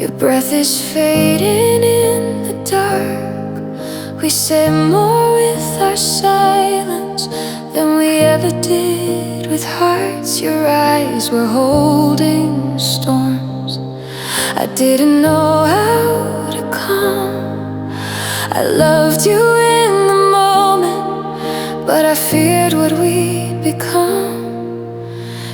Your breath is fading in the dark. We said more with our silence than we ever did with hearts. Your eyes were holding storms. I didn't know how to calm. I loved you in the moment, but I feared what we'd become.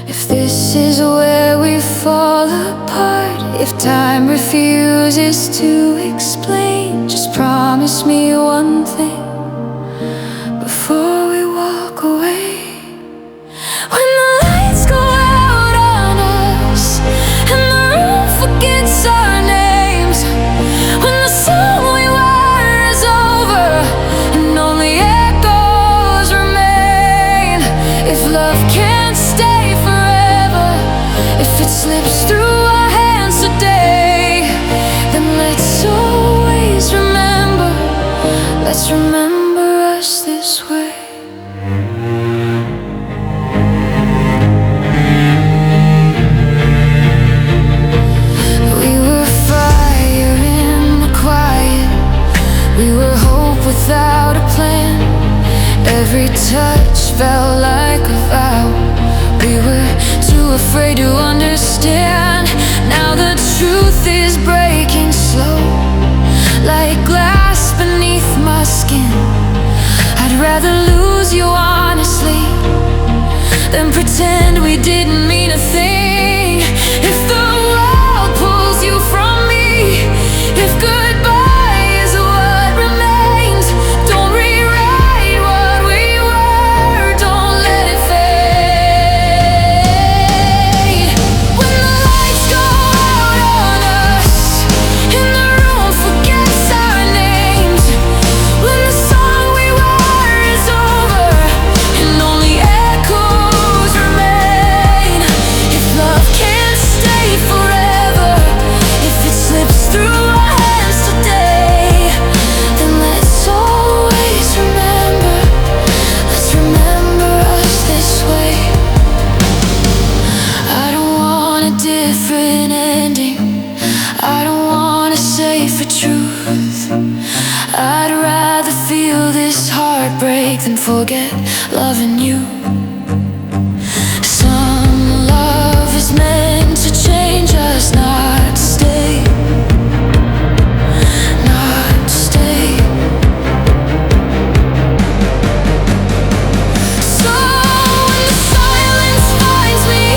If this is where we fall apart, if time refuses to explain, just promise me one thing before we walk away. When the lights go out on us and the room forgets our names, when the song we were is over and only echoes remain, if love can't stay forever, if it slips through our hands today, then let's always remember, let's remember us this way. We were fire in the quiet, we were hope without a plan. Every touch felt like a vow, we were too afraid to understand. Now the truth is breaking slow, like glass beneath my skin. I'd rather lose you honestly than pretend we didn't mean a thing. If the world pulls you from me, if goodbye is what remains, don't rewrite what we were, don't let it fade. When the lights go out on us and the room forgets our names, when the song we were is over and only echoes remain, if love can't stay forever, if it slips through our hands today, then let's always remember, let's remember us this way. I don't want a different ending, I don't want a safer truth. I'd rather feel this heartbreak than forget loving you. Some love is meant to change us, not to stay, not to stay. So when the silence finds me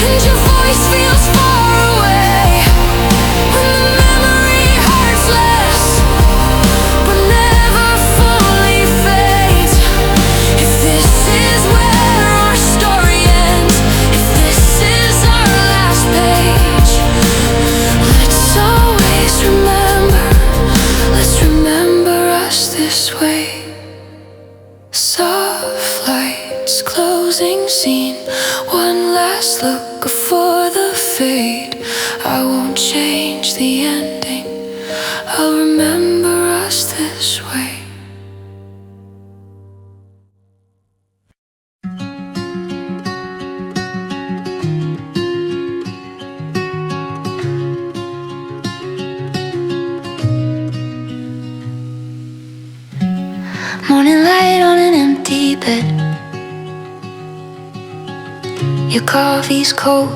and your voice feels far away, when the memory hurts less but never fully fades, if this is where our story ends, if this is our last page, let's always remember, let's remember us this way. Soft lights, closing scene, one last look before the fade. I won't change the ending, I'll remember us this way. Morning light on an empty bed. Your coffee's cold,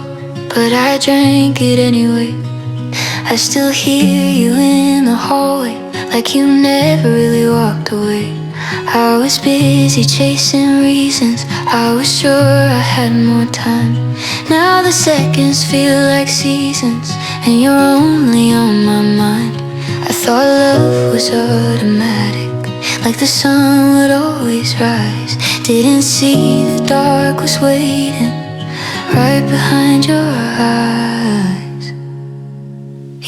but I drank it anyway. I still hear you in the hallway, like you never really walked away. I was busy chasing reasons, I was sure I had more time. Now the seconds feel like seasons, and you're only on my mind. I thought love was automatic, like the sun would always rise. Didn't see the dark was waiting right behind your eyes.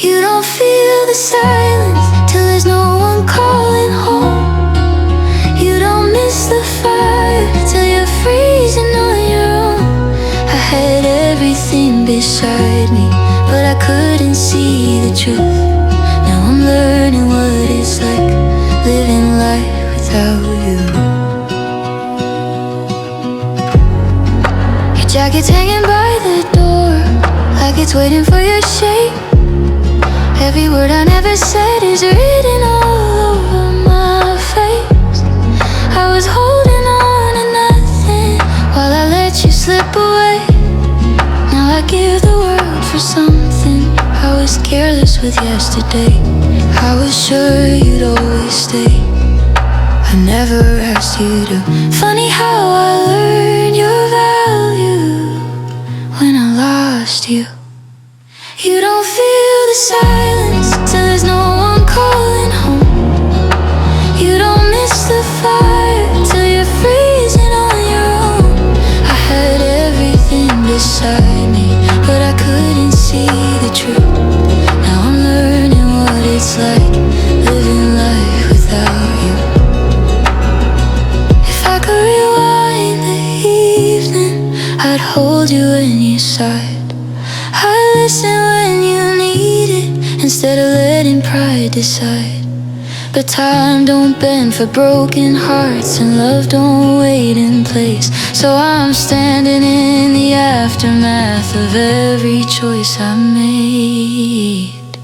You don't feel the silence till there's no one calling home. You don't miss the fire till you're freezing on your own. I had everything beside me, but I couldn't see the truth. Now I'm learning what it's like living life without you. Your jacket's hanging by the door, like it's waiting for your shake. Every word I never said is written all over my face. I was holding on to nothing while I let you slip away. Now I give the world for something. I was careless with yesterday. I was sure you'd always stay. I never asked you to. Funny how I learned your value when I lost you. You don't feel the silence till there's no one calling home. You don't miss the fire till you're freezing on your own. I had everything beside me, but I couldn't see the truth. Now I'm learning what it's like living life without you. If I could rewind the evening, I'd hold you when you sighed. I'd listen when you need it, instead of letting pride decide. But time don't bend for broken hearts, and love don't wait in place. So I'm standing in the aftermath of every choice I made.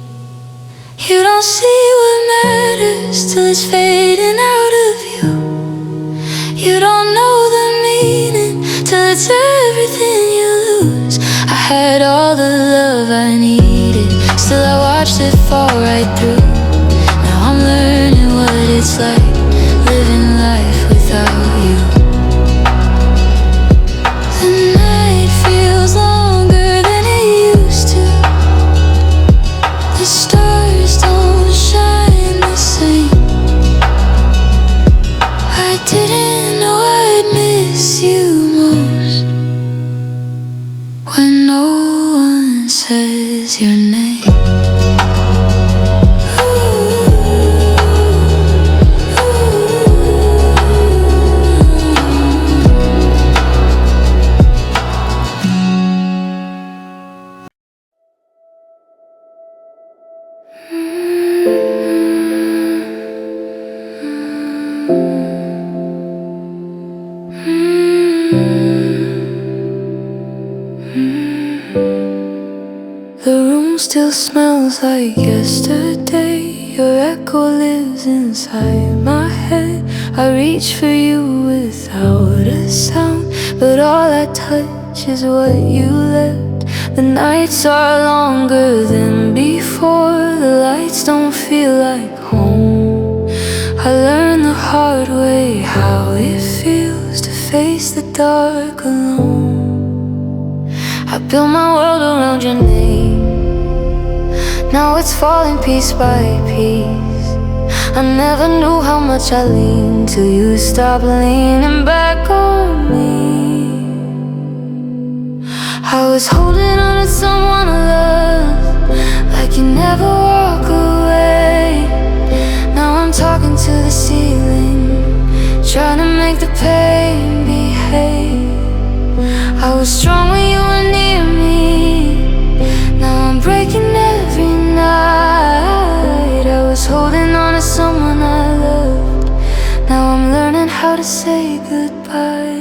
You don't see what matters till it's fading out of you. You don't know the meaning till it's everything you lose. I had all the love I needed, still I watched it fall right through. Now I'm learning what it's like living life without you. The night feels longer than it used to. The stars don't shine the same. I didn't know I'd miss you most when no one says your name. The room still smells like yesterday. Your echo lives inside my head. I reach for you without a sound, but all I touch is what you left. The nights are longer than before. The lights don't feel like home. I learned the hard way how it feels to face the dark alone. I built my world around your name. Now it's falling piece by piece. I never knew how much I leaned till you stopped leaning back on me. I was holding on to someone I love, like you never walk away. Now I'm talking to the ceiling, trying to make the pain behave. I was strong when you were near me. Now I'm breaking every night. I was holding on to someone I loved. Now I'm learning how to say goodbye.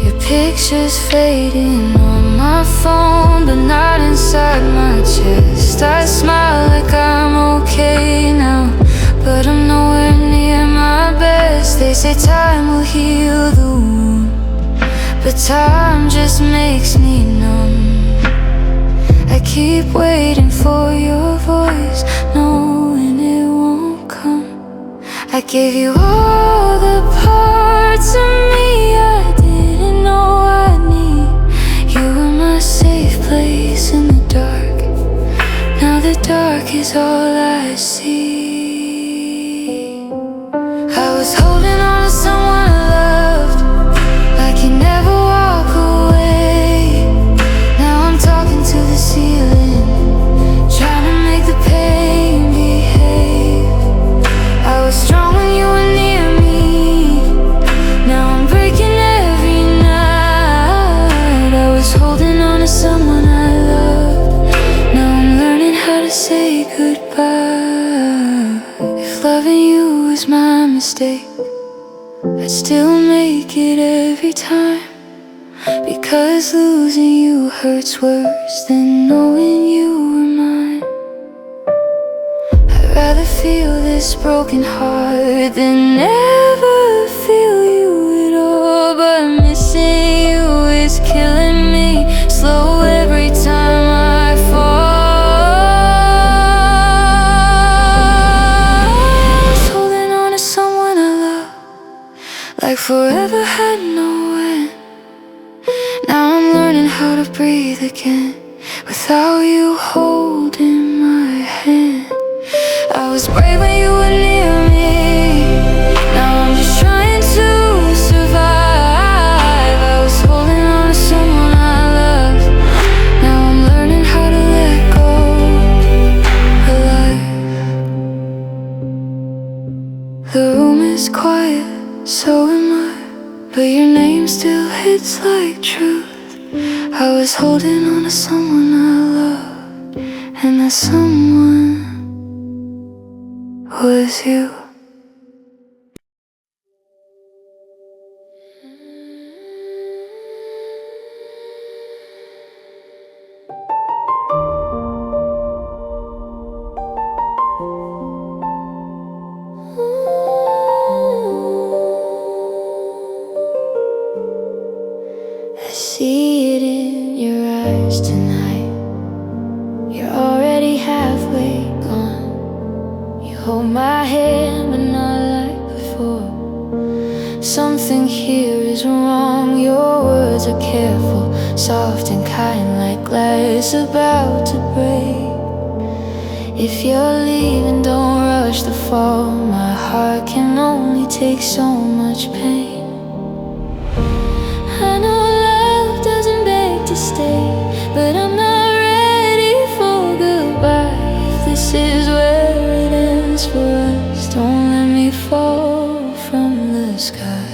Your picture's fading on my phone, but not inside my chest. I smile like I'm okay now, but I'm nowhere near my best. They say time will heal the wound, but time just makes me numb. I keep waiting for your voice, knowing it won't come. I gave you all the parts of me I didn't know I need. You were my safe place in the dark. Now the dark is all I see. I was holding on to someone I loved, like you never walk away. Now I'm talking to the ceiling, trying to make the pain behave. I was strong when you were near me. Now I'm breaking every night. I was holding on to someone I loved. Now I'm learning how to say goodbye. If loving you was my mistake, I'd still make it every time, because 'cause losing you hurts worse than knowing you were mine. I'd rather feel this broken heart than never feel you at all. But missing you is killing me slow every time I fall. I was holding on to someone I love, like forever had no end. Now I'm learning how to breathe again without you holding my hand. I was brave when you were near me. Now I'm just trying to survive. I was holding on to someone I love. Now I'm learning how to let go. Alive. The room is quiet, so am I, but your name still hits like truth. I was holding on to someone I loved, and that someone was you. I see it in your eyes tonight. You're already halfway gone. You hold my hand, but not like before. Something here is wrong. Your words are careful, soft and kind, like glass about to break. If you're leaving, don't rush the fall. My heart can only take so much pain. I know love doesn't beg to stay, but I'm not ready for goodbye. If this is where it ends for us, don't let me fall from the sky.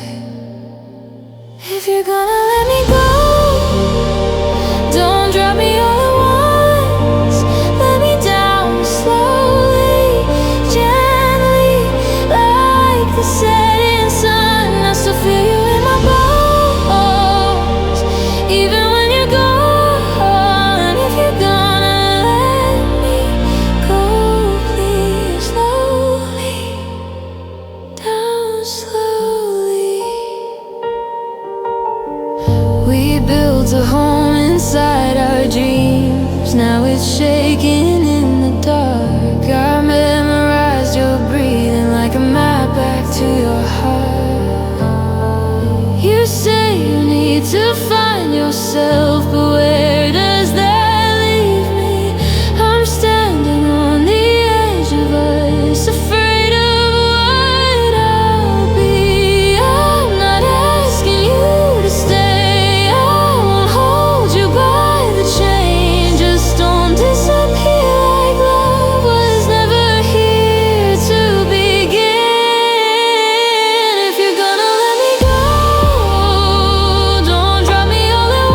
If you're gonna let me go, don't drop me all at once. Let me down slowly, gently, like the setting sun. I still feel you in my bones, even when you're gone. If you're gonna let me go, please, slowly, down slowly. We built a home inside our dreams. Now it's shaking in the dark. I memorized your breathing like a map back to your heart. You say you need to find yourself, but where does that leave me? I'm standing on the edge of us, afraid of what I'll be. I'm not asking you to stay. I won't hold you by the chain. Just don't disappear like love was never here to begin. If you're gonna let me go, don't drop me all at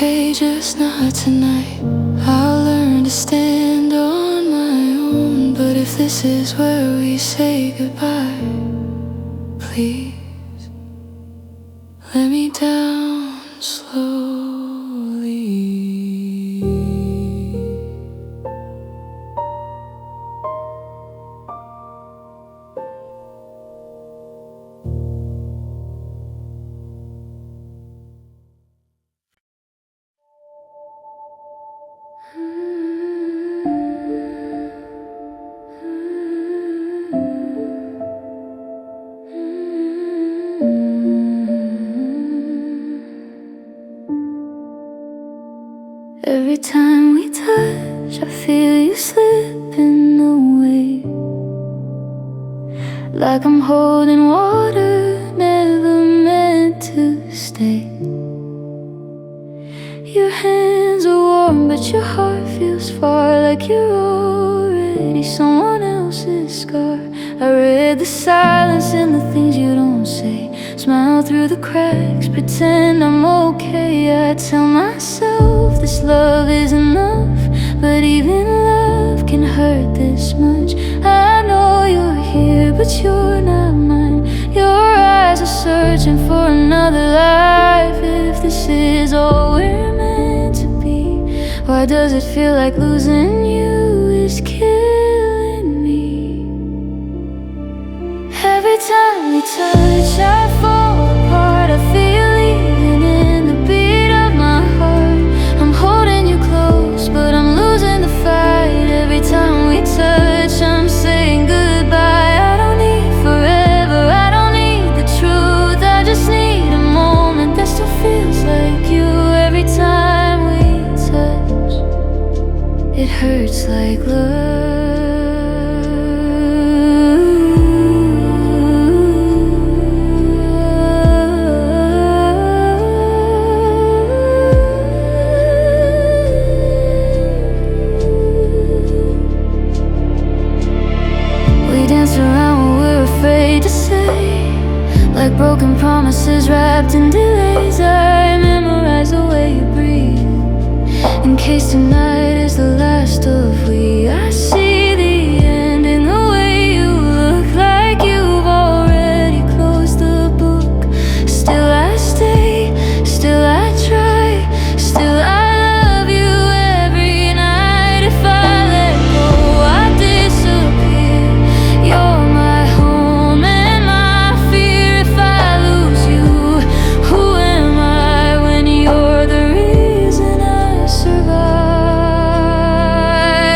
okay, just not tonight. I'll learn to stand on my own. But if this is where we say goodbye, please let me down slowly. Every time we touch, I feel you slipping away, like I'm holding water never meant to stay. Your hands are warm, but your heart feels far, like you're already someone else's scar. I read the silence in the things you don't say, smile through the cracks, pretend I'm okay. I tell myself this love is enough, but even love can hurt this much. I know you're here, but you're not mine. Your eyes are searching for another life. If this is all we're meant to be, why does it feel like losing you is killing me? Every time we touch, I fall apart. I feel leaving in the beat of my heart. I'm holding you close, but I'm losing the fight. Every time we touch, I'm saying goodbye. I don't need forever, I don't need the truth. I just need a moment that still feels like you. Every time we touch, it hurts like love. Like broken promises wrapped in delays, I memorize the way you breathe, in case tonight is the last of we. I see the end in the way you look, like you've already closed the book. Still I stay, still I try, still I love you every night. If I let go, I disappear. You're my home and my fear. If I lose you, who am I when you're the reason I survive?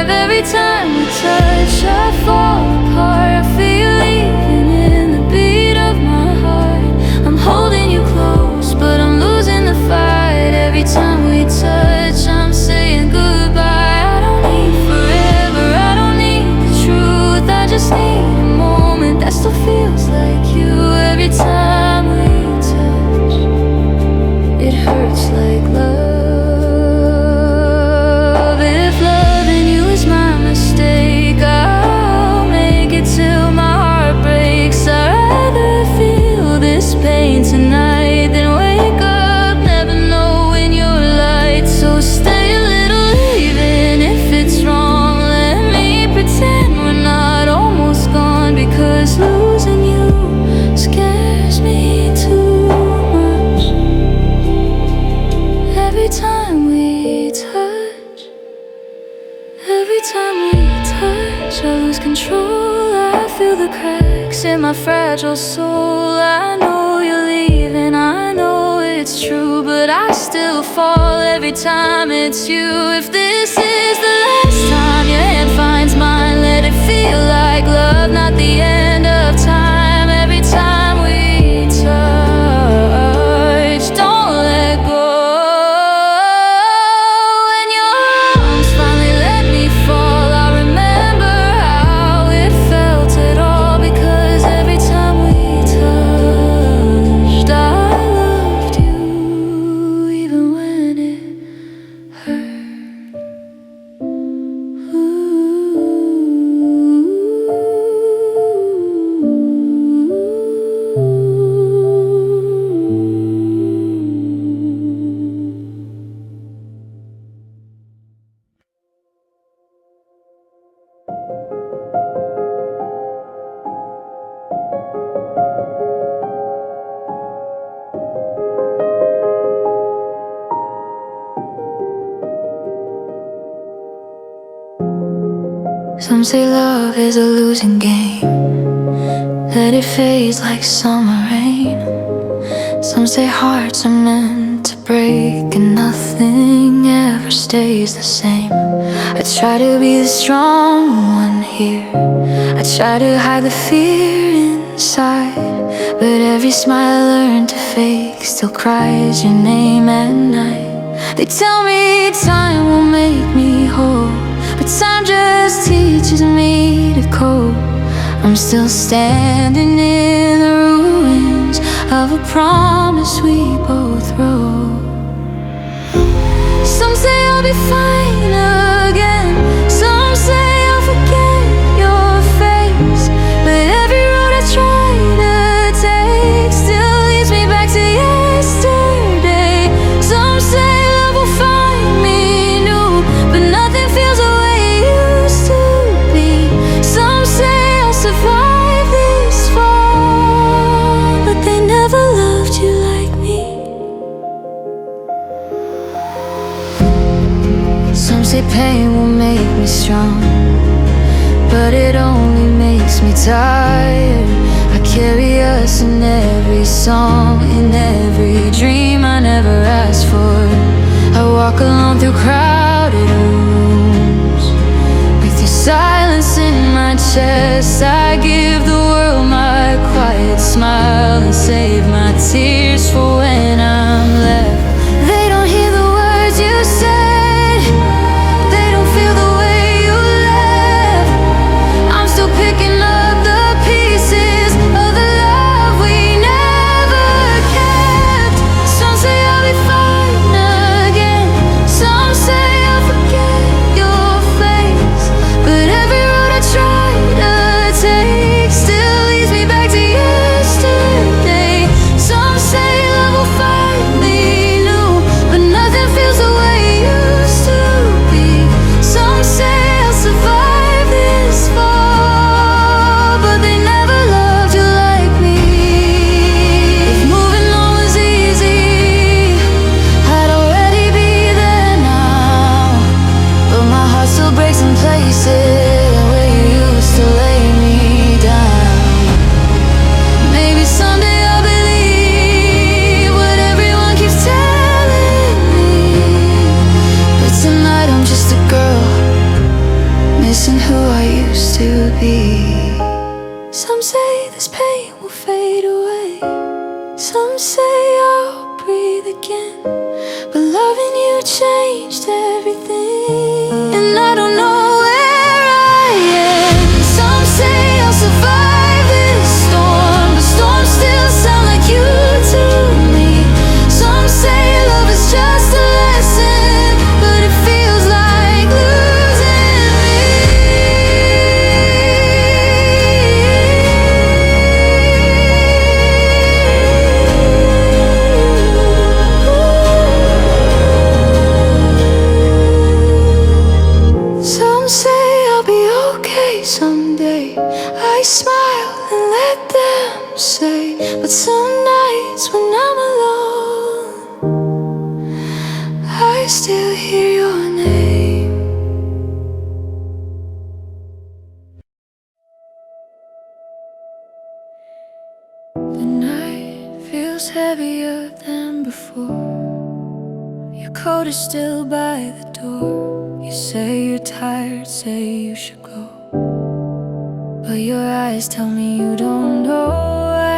Every time we touch, I fall apart. I feel leaving in the beat of my heart. I'm holding you close, but I'm losing the fight. Every time we touch, I'm saying goodbye. I don't need forever, I don't need the truth. I just need a moment that still feels like you. Every time we touch, it hurts like love. If loving you is my mistake, I'll make it till my heart breaks. I'd rather feel this pain tonight than wake up never knowing your light. So stay a little, even if it's wrong. Let me pretend we're not almost gone, because losing you scares me too much. Every time we touch, every time we touch, I lose control. I feel the cracks in my fragile soul. I know you're leaving, I know it's true, but I still fall every time it's you. If this is the last time your hand finds mine, let it feel like love, not the end of time. Every time we touch, don't let go. When your arms finally let me fall, I remember how it felt at all. Because every time we touched, I loved you, even when it hurt. Ooh. Some say love is a losing game, that it fades like summer rain. Some say hearts are meant to break and nothing ever stays the same. I try to be the strong one here, I try to hide the fear inside, but every smile I learn to fake still cries your name at night. They tell me time will make me whole, but time just teaches me to cope. I'm still standing in the ruins of a promise we both wrote. Some say I'll be fine again, some say I'll forget your face, but every road I try to take still leads me back to yesterday. Some say love will find me new, but nothing feels the way it used to be. Some say I'll survive this fall, but they never loved you like me. Some say pain will make me strong, but it only makes me tired. I carry us in every song, in every dream I never asked for. I walk alone through crowded rooms, with your silence in my chest. I give the world my quiet smile and save my tears for when I'm left. They don't hear the words you said, they don't feel the way you left. I'm still picking up the pieces of the love we never kept. Some say I'll be fine again, some say I'll forget your face, but every road I try to take still leads me back to yesterday. Some say love will find me new, but nothing feels the way it used to be. Some say I'll survive this fall, but they never loved you like me. If moving on was easy, I'd already be there now, but my heart still breaks in places where you used to lay me down. Maybe someday I'll believe what everyone keeps telling me, but tonight I'm just a girl missing who I used to be. Some say this pain will fade away, some say I'll breathe again, but loving you changed everything, and I don't know where I am. Some say I'll survive this storm, but storms still sound like you to me. Some say love is just a lesson, but it feels like losing me. Some say I'll be okay someday, I smile and let them say, but some nights when I'm alone, I still hear your name. The night feels heavier than before, your coat is still by the door. You say you're tired, say you should go, but your eyes tell me you don't know.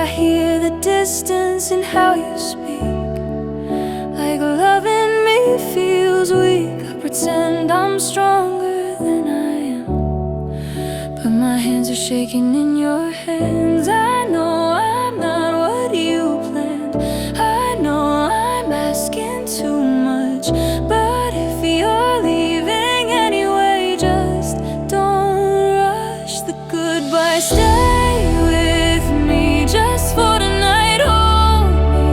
I hear the distance in how you speak, like loving me feels weak. I pretend I'm stronger than I am, but my hands are shaking in your hands. I know I'm not what you planned, I know I'm asking too much, but if you're leaving anyway, just don't rush the goodbye. Stay with me just for tonight, hold me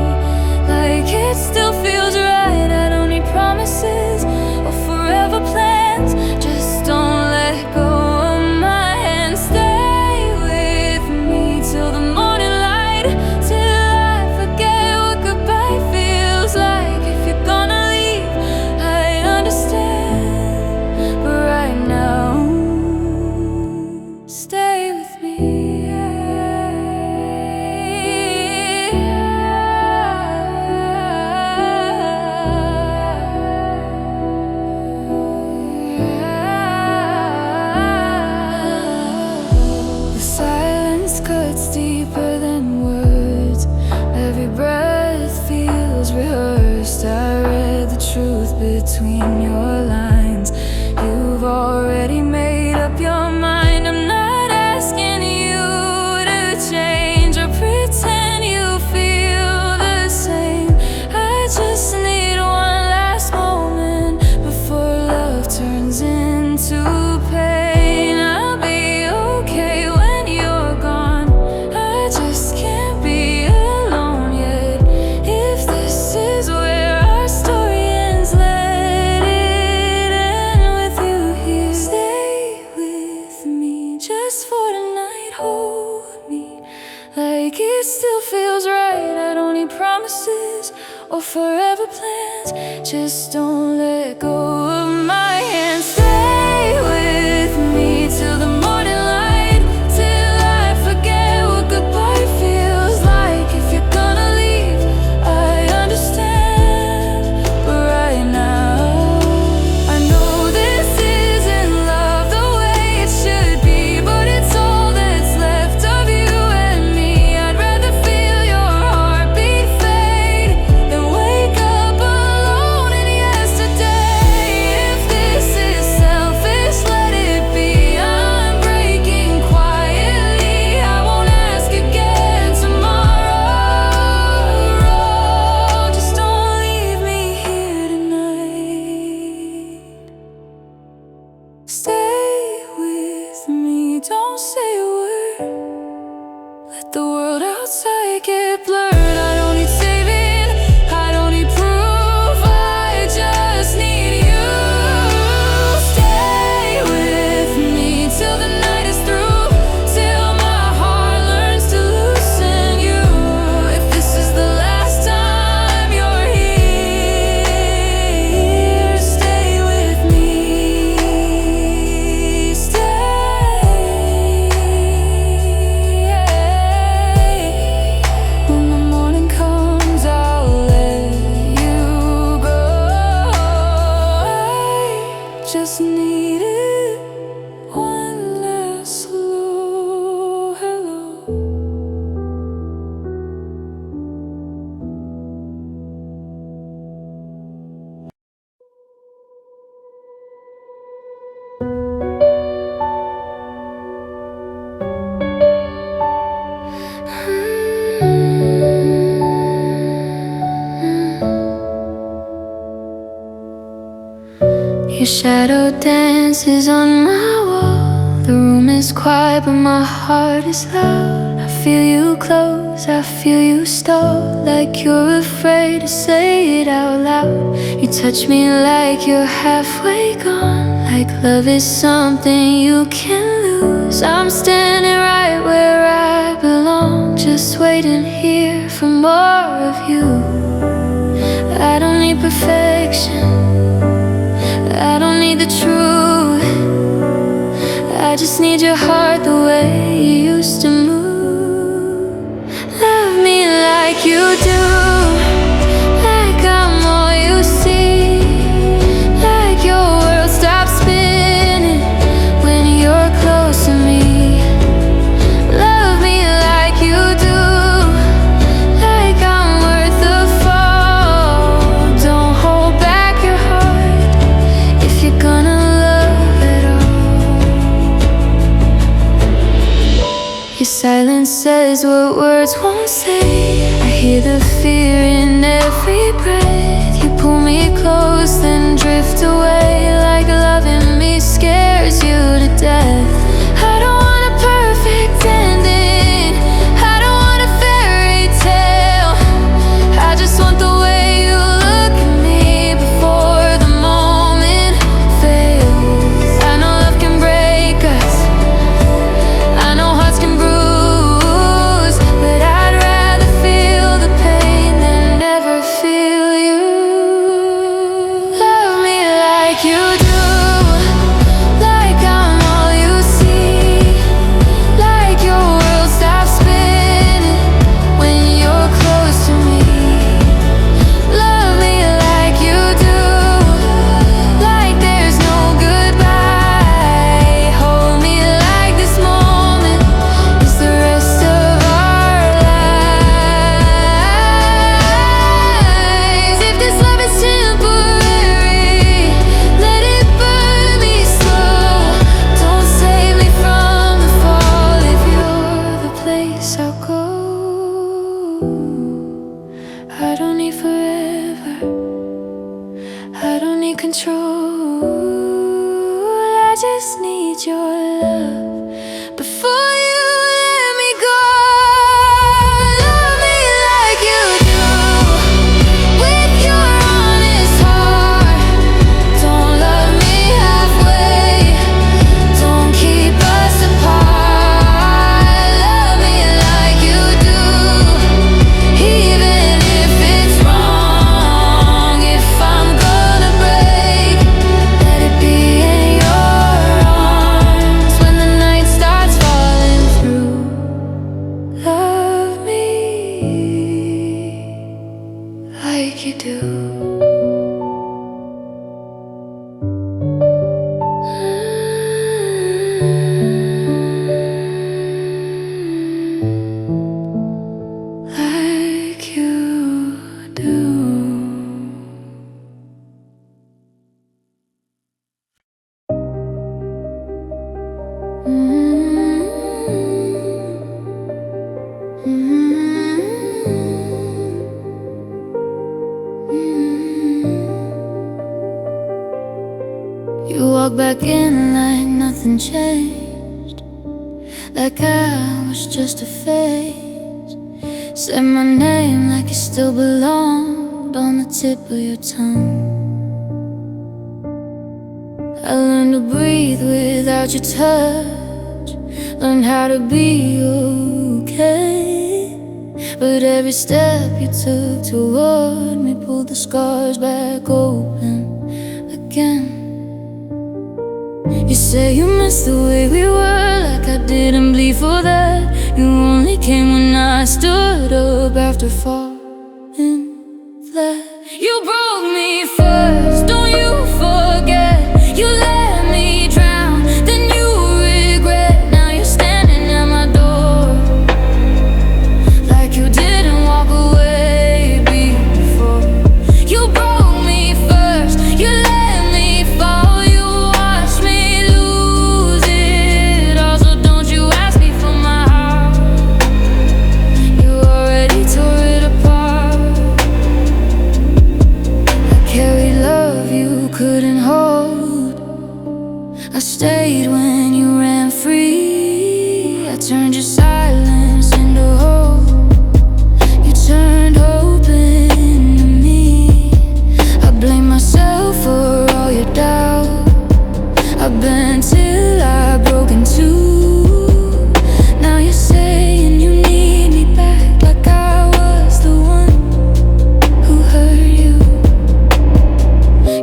like it still feels right. I don't need promises or forever plans, just don't let go of my hand. Stay with me till the between your lines. You've already made up your mind. I'm not asking you to change or pretend you feel the same. I just need one last moment before love turns into pain. I'll be okay when you're gone. I just can't be alone yet. If this is where our story ends, let it end with you here. Stay with me just for tonight. Hold me like it still feels right. I don't need promises or forever plans. Just don't let go of my hand. Stay with me till the morning light, till I forget what goodbye feels like. If you're gonna leave, I understand, but right now I know this isn't love the way it should be, but it's all that's left of you and me. I'd rather feel your heartbeat fade than wake up alone in yesterday. If this is selfish, let it be. I'm breaking quietly. I won't ask again tomorrow. Just don't leave me here tonight. Stay with me, don't say a word. Let the world outside get blurred. I don't need saving, I don't need proof, I just need you. Stay with me till the night is through, till my heart learns to loosen you. If this is the last time you're here, stay with me. Stay. When the morning comes, I'll let you go. I just needed one last slow hello. Your shadow dances on my wall. The room is quiet, but my heart is loud. I feel you close, I feel you stall, like you're afraid to say it out loud. You touch me like you're halfway gone, like love is something you can lose. I'm standing right where I belong, just waiting here for more of you. I don't need perfection, I don't need the truth. I just need your heart the way you used to move. Love me like you do, like I'm all you see, like your world stops spinning when you're close to me. Love me like you do, like I'm worth the fall. Don't hold back your heart if you're gonna love at all. Your silence says what words won't say. I hear the fear in every breath. You pull me close, then drift away, like loving me scares you to death. I don't want a perfect ending, I don't want a fairy tale. I just want the way you look at me before the moment fails. I know love can break us, I know hearts can bruise, but I'd rather feel the pain than never feel you. Love me like control. I just need your love before you let me go. Love me like you do, with your honest heart. Don't love me halfway, don't keep us apart. Love me like you do, even if it's wrong. If I'm gonna break, let it be in your arms. When the night starts falling through, love me like you do. Like you do. You walk back in like nothing changed, like I was just a phase. Said my name like it still belonged on the tip of your tongue. I learned to breathe without your touch, learned how to be okay. But every step you took toward me pulled the scars back open again. You say you miss the way we were, like I didn't bleed for that. You only came when I stood up after falling flat. You broke me first, don't you forget. You let me drown, then you regret. Now you're standing at my door, like you didn't walk away before. You broke me first, you let me fall. You watched me lose it all, so don't you ask me for my heart. You already tore it apart. I carried love you couldn't hold. I stayed when you ran free. I turned your silence into hope. You turned hope into me. I blame myself for all your doubt. I bent till I broke in two. Now you're saying you need me back, like I was the one who hurt you.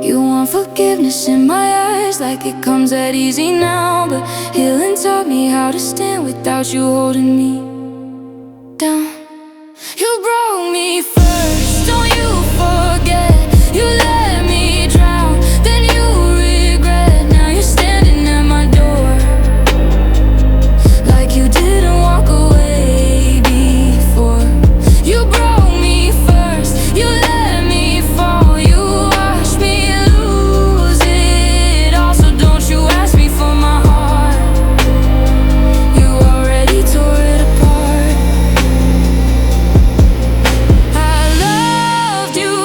You want forgiveness in my eyes, like it comes that easy now. But healing taught me how to stand without you holding me down. You broke me first, don't you forget. You let me drown, then you regret. Now you're standing at my door, like you didn't walk away before. You broke me first, you let me fall. You watched me lose it all, so don't you ask me for my heart. You already tore it apart. I loved you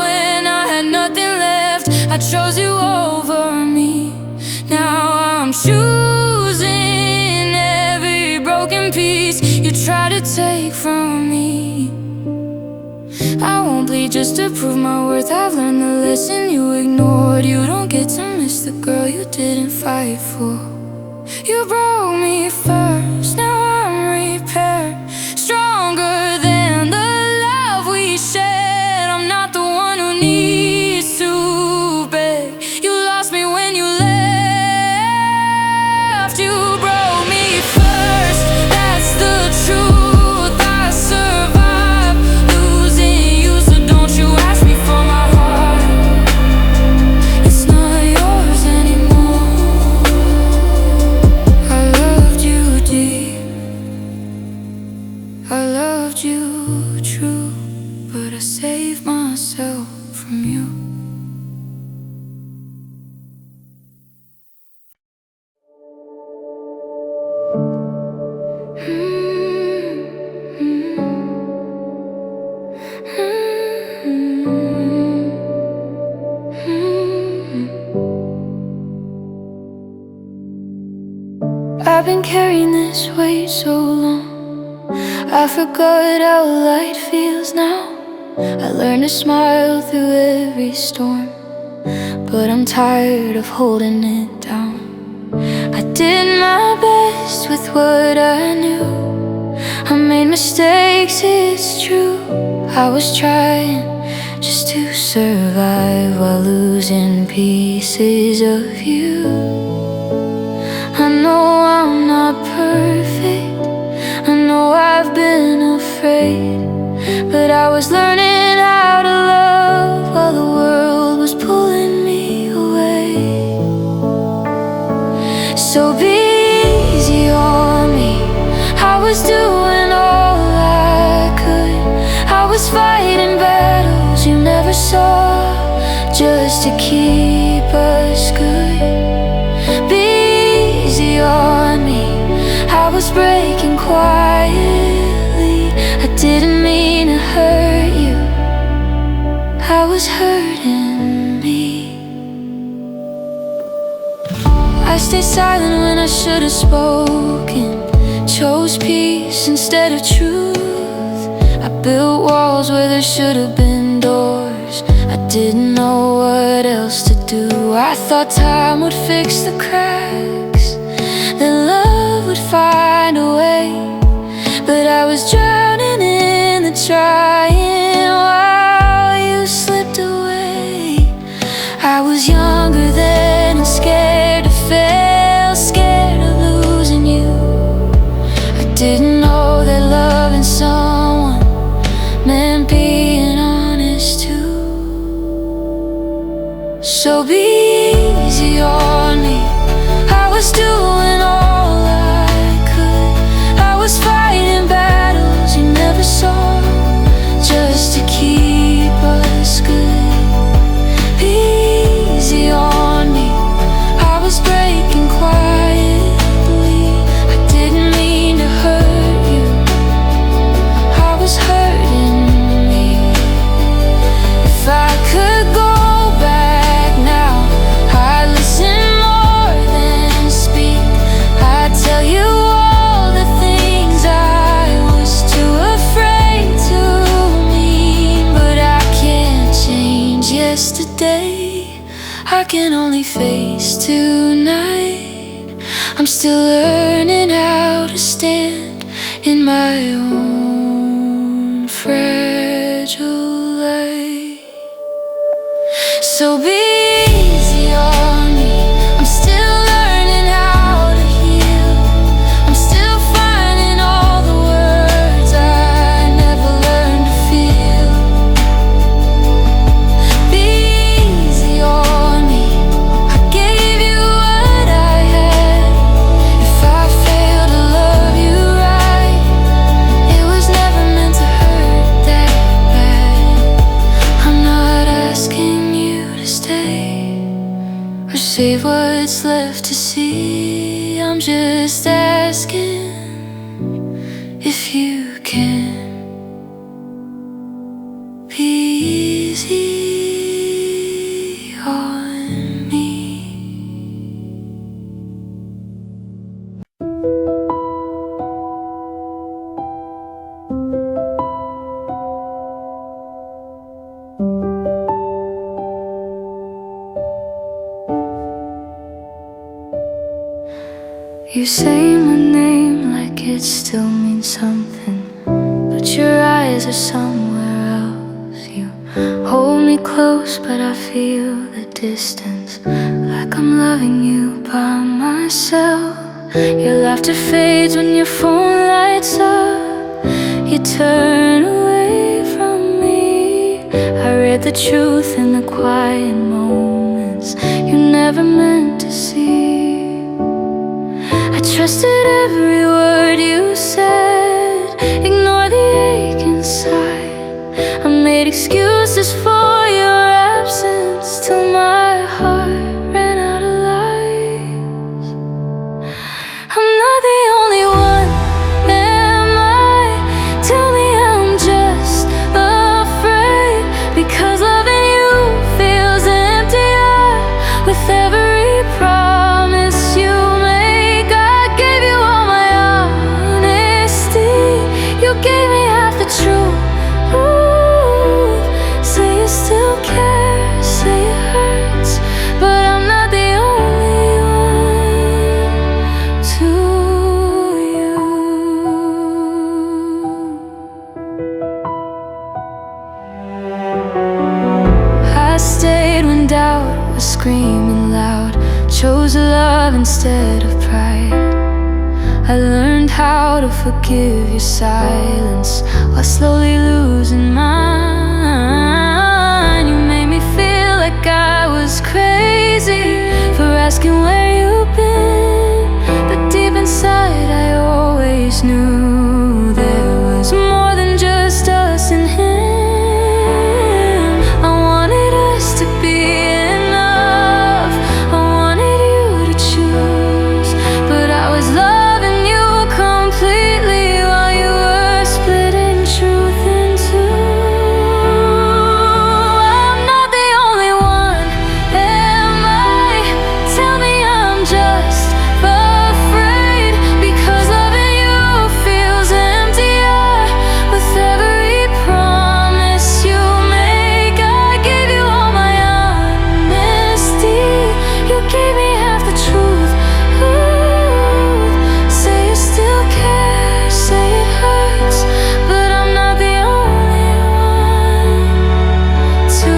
when I had nothing left. I chose you over me. Now I'm choosing every broken piece you try to take from me. I won't bleed just to prove my worth. I've learned the lesson you ignored. You don't get to miss the girl you didn't fight for. You broke me first, now I'm repaired, stronger than the love we shared. I'm not the one who needs to beg. You lost me when you left. You broke me first, that's the truth. I survived losing you, so don't you ask me for my heart. It's not yours anymore. I loved you deep I've been carrying this weight so long. I forgot how light feels now. I learned to smile through every storm, but I'm tired of holding it down. I did my best with what I knew. I made mistakes, it's true. I was trying just to survive while losing pieces of you. I know I'm not perfect, I know I've been afraid, but I was learning how to love while the world was pulling me away. So be easy on me, I was doing all I could. I was fighting battles you never saw, just to keep us good. Be easy on me, I was breaking quietly. I didn't mean to hurt you, I was hurting me. I stayed silent when I should have spoken, chose peace instead of truth. I built walls where there should have been doors. I didn't know what else to do. I thought time would fix the cracks, that love would find a way, but I was drowning in the trying while you slipped away. I was younger then and scared to fail, scared of losing you. I didn't know that loving someone meant being honest too. So be easy on me, I was doing all I could. I was fighting battles you never saw, just to keep us good. Be easy on me, I was breaking quietly. I didn't mean to hurt you, I was hurting me. If I could go back now, I'd listen more than speak. I'd tell you all the things I was too afraid to mean. But I can't change yesterday, I can only face tonight. I'm still learning how to stand in my own fragile light. So be easy on me, I'm still learning how to heal. I'm still finding all the words I never learned to feel. Be easy on me, I gave you what I had. If I failed to love you right, it was never meant to hurt that bad. I'm not asking you to stay or save what's left to see. I'm just asking if you can be easy on me. You say my name like it still means something, but your eyes are somewhere else. You hold me close, but I feel the distance, like I'm loving you by myself. Your laughter fades when your phone lights up. You turn away from me. I read the truth in the quiet moments you never meant to see. I trusted every word you said, ignore the ache inside. I made excuses for your absence till my heart ran out of lies. I'm not the only one, am I? Tell me I'm just afraid, because loving you feels emptier with every promise you make. I gave you loud, chose love instead of pride. I learned how to forgive your silence while slowly losing mine. You made me feel like I was crazy for asking where you've been, but deep inside I always knew there was more than just us and him. I wanted us to be enough, I wanted you to choose, but I was loving you completely while you were splitting truth in two. I'm not the only one, am I? Tell me I'm just afraid, because loving you feels emptier with every promise you make. I gave you all my honesty, you gave me half the truth. Ooh, say you still care, say it hurts, but I'm not the only one. To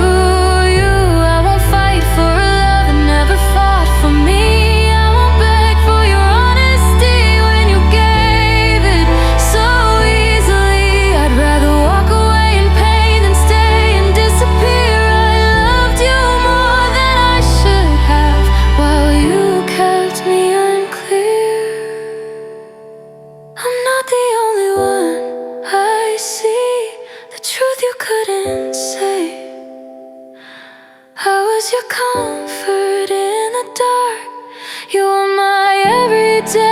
you, I won't fight for a love that never fought for me. I won't beg for your honesty when you gave it so easily. I'd rather walk away in pain than stay and disappear. I loved you more than I should have, while you kept me unclear. I'm not the only one, I see the truth you couldn't say. I was your comfort in the dark, you were my everyday.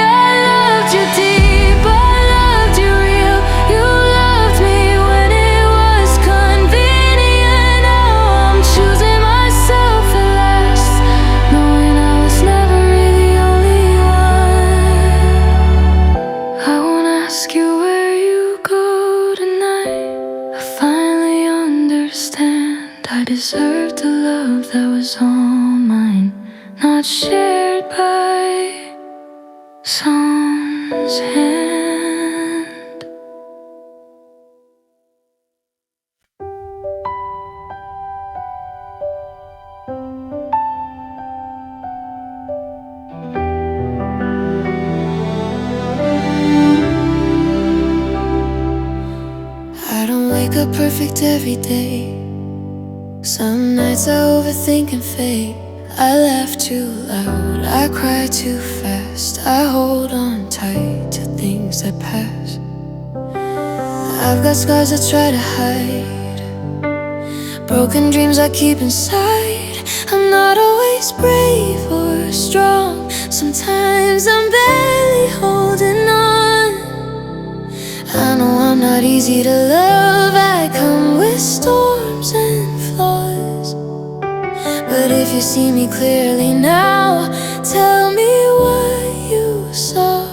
I loved you deep, I loved you real, you loved me when it was convenient. Now I'm choosing myself at last, knowing I was never really the only one. I won't ask you where you go tonight, I finally understand I deserved the love that was all mine, not shared by someone's hand. I don't wake up perfect every day. Some nights I overthink and fake. I laugh too loud, I cry too fast. I hold on tight to things that pass. I've got scars I try to hide, broken dreams I keep inside. I'm not always brave or strong, sometimes I'm barely holding on. I know I'm not easy to love, I come with storms and flaws. But if you see me clearly now, tell me what you saw.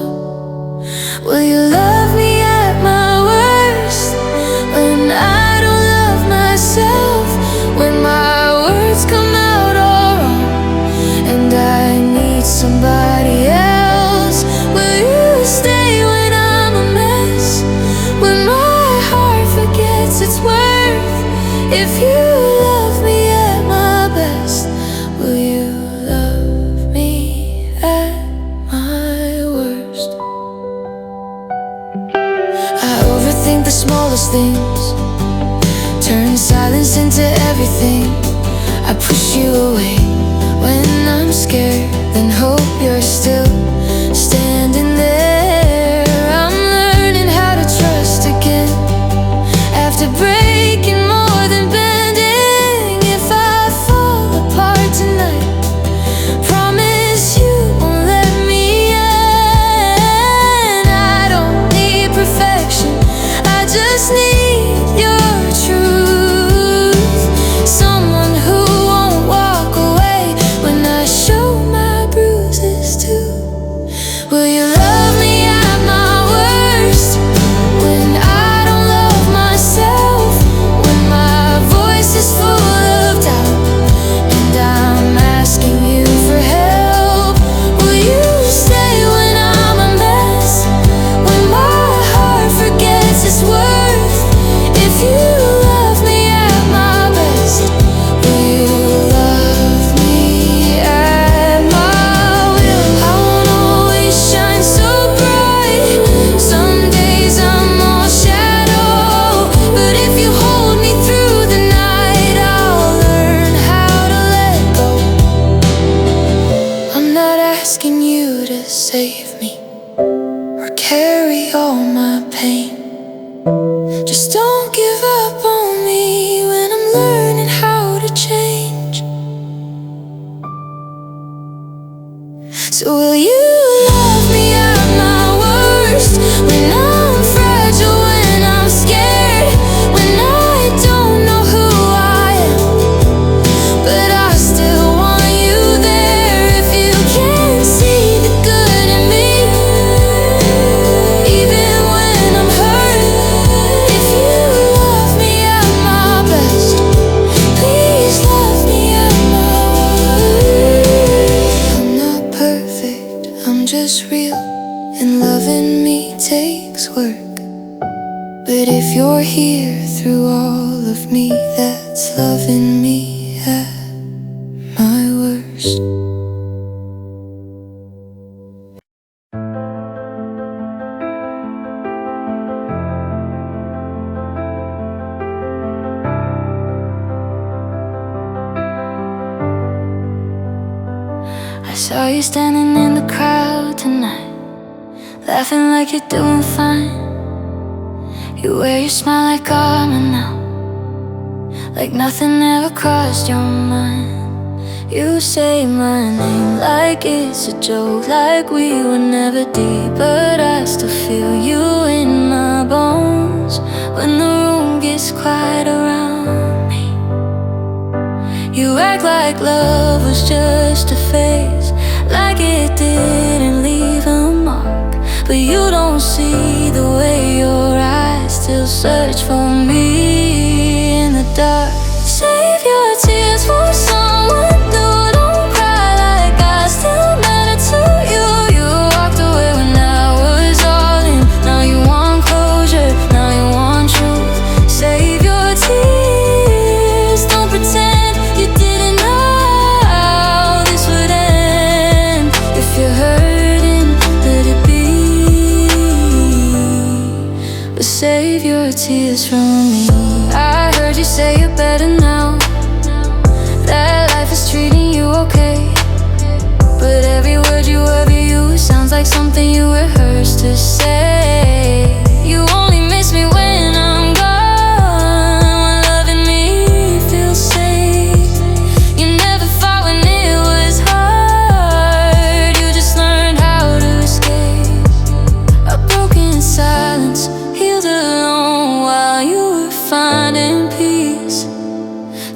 Will you love me at my worst, when I don't love myself, when my words come out all wrong and I need somebody else? Will you stay when I'm a mess, when my heart forgets its worth? If you love me at my best, will you love me at my worst? So will you love me at my worst? When I'm fragile, when I'm scared, when I don't know who I am, but I still want you there. If you can see the good in me, even when I'm hurt. If you love me at my best, please love me at my worst. I'm not perfect, I'm just real, and loving me takes work. But if you're here through all of me, that's loving me at my worst. I saw you standing in the crowd tonight, laughing like you're doing fine. You wear your smile like armor now, like nothing ever crossed your mind. You say my name like it's a joke, like we were never deep, but I still feel you in my bones when the room gets quiet around me. You act like love was just a phase, like it didn't leave a mark. But you don't see the way your eyes still search for me in the dark. Save your tears for someone new. Don't cry like I still matter to you. You walked away when I was all in. Now you want closure, now you want truth. Save your tears, don't pretend you didn't know how this would end. If you're hurting, let it be, but save your tears from me. I heard you say you're better now, that life is treating you okay, but every word you ever use sounds like something you rehearsed to say. You only miss me when I'm gone, when loving me feels safe. You never fought when it was hard, you just learned how to escape. A broken silence, healed alone while you were finding peace.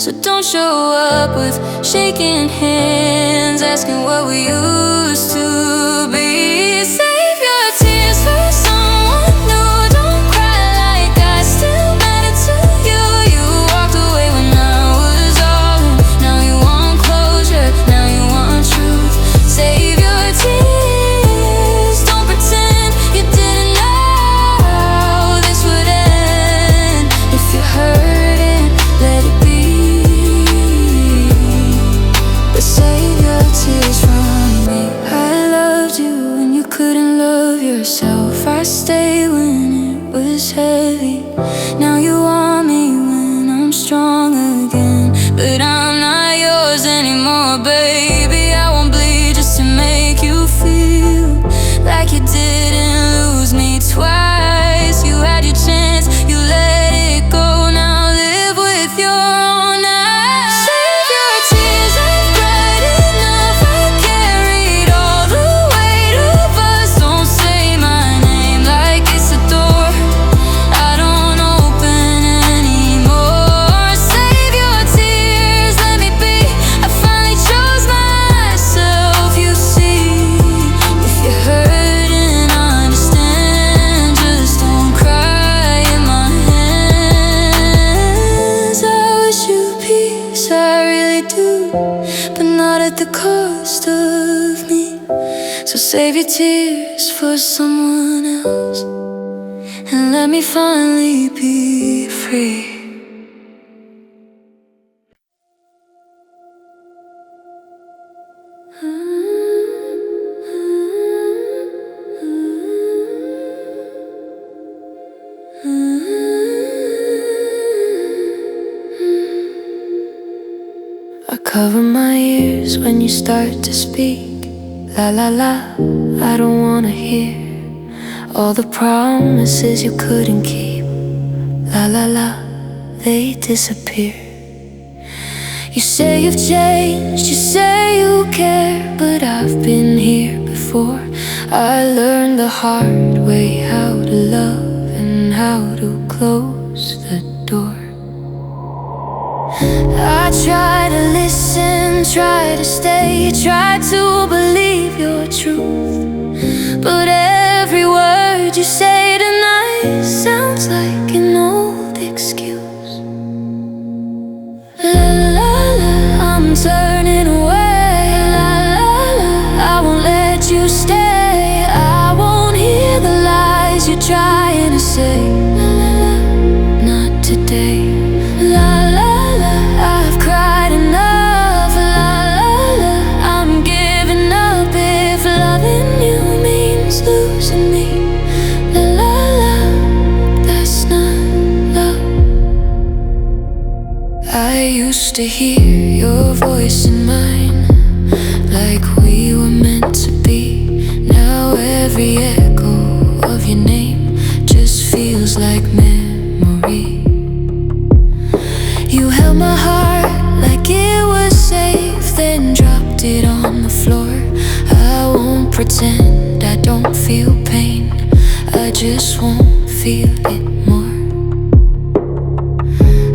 So don't show up with shaking hands, asking what we used to be. Save your tears for someone new. Don't cry like I still matter to you. You walked away when I was all in. Now you want closure, now you want truth. Save your tears, don't pretend you didn't know how this would end. If you're hurting, let it be, but save your tears from me. I loved you when you couldn't love yourself. I stayed when it was heavy. Now you want me when I'm strong again, but I'm not yours anymore, baby. I won't bleed just to make you feel like you didn't lose me twice. You had your chance, you let it go. Now live with your own eyes. Save your tears, I've cried enough. I carried all the weight of us. Don't say my name like it's a door I don't open anymore. Save your tears, let me be. I finally chose myself, you see. If you're hurting, understand. Just don't cry in my hands. I wish you peace, I really do, but not at the cost of me. So save your tears for someone else, and let me finally be free. I cover my ears when you start to speak. La la la, I don't wanna hear all the promises you couldn't keep. La la la, they disappear. You say you've changed, you say you care, but I've been here before. I learned the hard way how to love and how to close the door. I try to listen, try to stay, try to believe your truth, but every word you say tonight sounds like an old excuse. La la la, I'm turning away. La la la, I won't let you stay. I won't hear the lies you're trying to say. La la la, not today. La la la, I've cried enough. La la la, I'm giving up if loving you means losing me. La la la, that's not love. I used to hear your voice in mine, like we were meant to be. Now every echo of your name just feels like memory. You held my heart like it was safe, then dropped it on the floor. I won't pretend I don't feel pain, I just won't feel it more.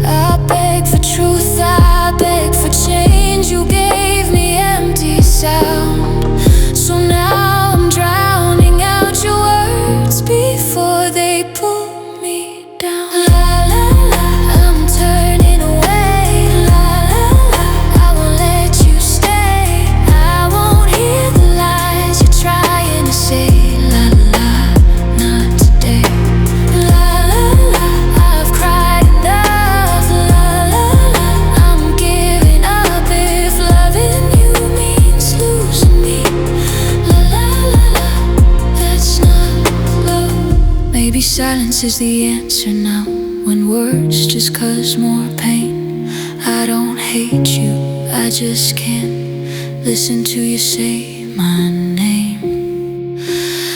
I beg for truth, I beg for change. You gave me empty sound, so now I'm drowning out your words before they pull me down. La la la, I'm turning away. La la la, I won't let you stay. I won't hear the lies you're trying to say. La la, not today. La la la, I've cried enough. La la la, I'm giving up if loving you means losing me. La la la la, that's not love. Maybe silence is the answer now, when words just cause more pain. I don't hate you, I just can't listen to you say my name.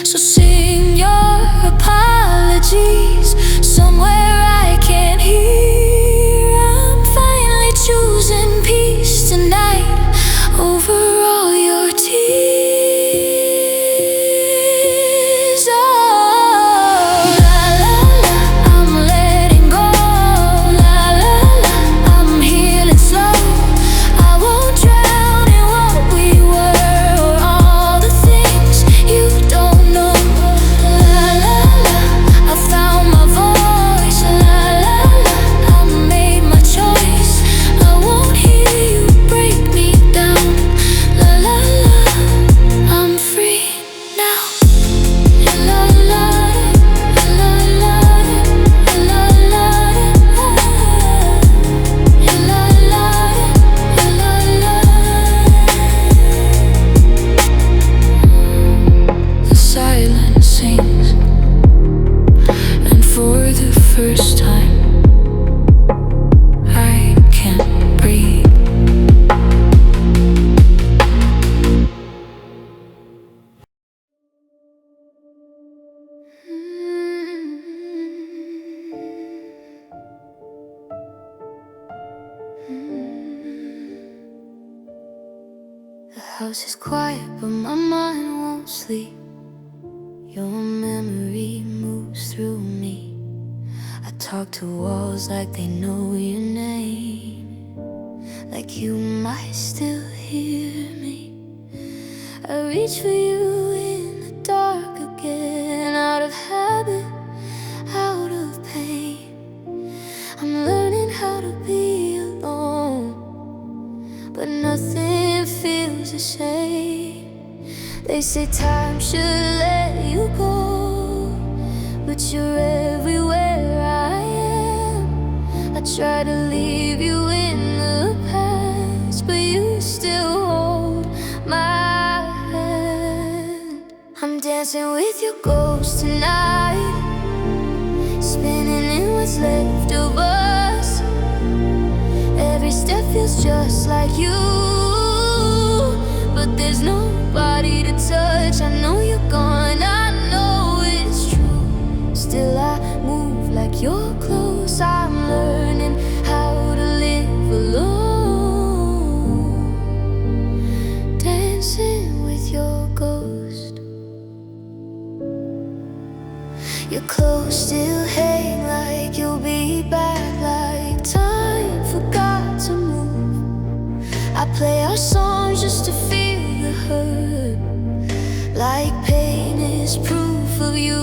So sing your apologies somewhere I can't hear. I'm finally choosing peace tonight over all your tears. Oh, la la la, I'm letting go. La la la, I'm healing slow. I won't drown in what we were or all the things you don't know. La la la, I found my voice. La la la, I made my choice. I won't hear you break me down. La la la, I'm free now. La la la, la la la, la la la, the silence sings, and for the first time I can't breathe. The house is quiet, but my mind won't sleep. Your memory moves through me. I talk to walls like they know your name, like you might still hear me. I reach for you in the dark again, out of habit, out of pain. I'm learning how to be alone, but nothing feels the same. They say time should let you go, but you're everywhere I am. I try to leave you in the past, but you still hold my hand. I'm dancing with your ghost tonight, spinning in what's left of us. Every step feels just like you, but there's nobody to touch. I know you're gone, I know it's true. Still I move like you're close. I'm learning how to live alone, dancing with your ghost. Your clothes still hang like you'll be back, like time forgot to move. I play our songs just to feel the hurt, like pain is proof of you.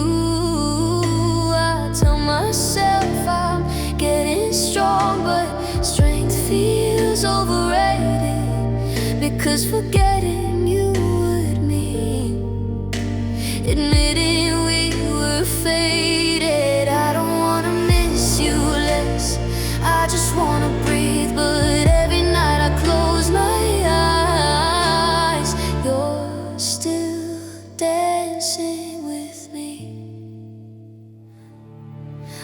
I tell myself I'm getting strong, but strength feels overrated, because forgetting you would mean admitting we were faded. I don't wanna miss you less, I just wanna breathe. But every night I close my eyes, you're still dancing with me.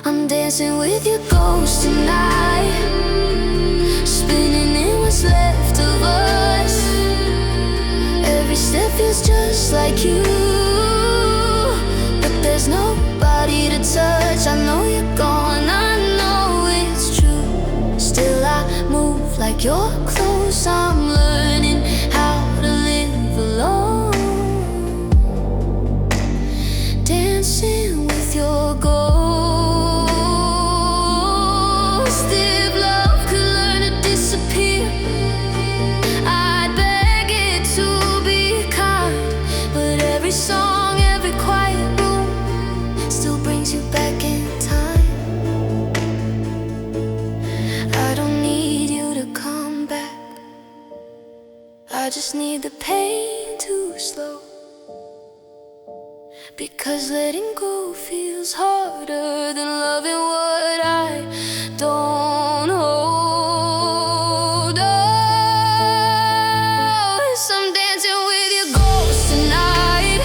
I'm dancing with your ghost tonight, spinning in what's left of us. Every step feels just like you, but there's nobody to touch. I know you're gone, I know it's true. Still I move like you're close. I'm learning how to live alone, dancing with your ghost. If love could learn to disappear, I'd beg it to be kind. But every song, every quiet room still brings you back in time. I don't need you to come back, I just need the pain to slow, because letting go feels harder than loving what I don't hold. Oh, yes, I'm dancing with your ghost tonight,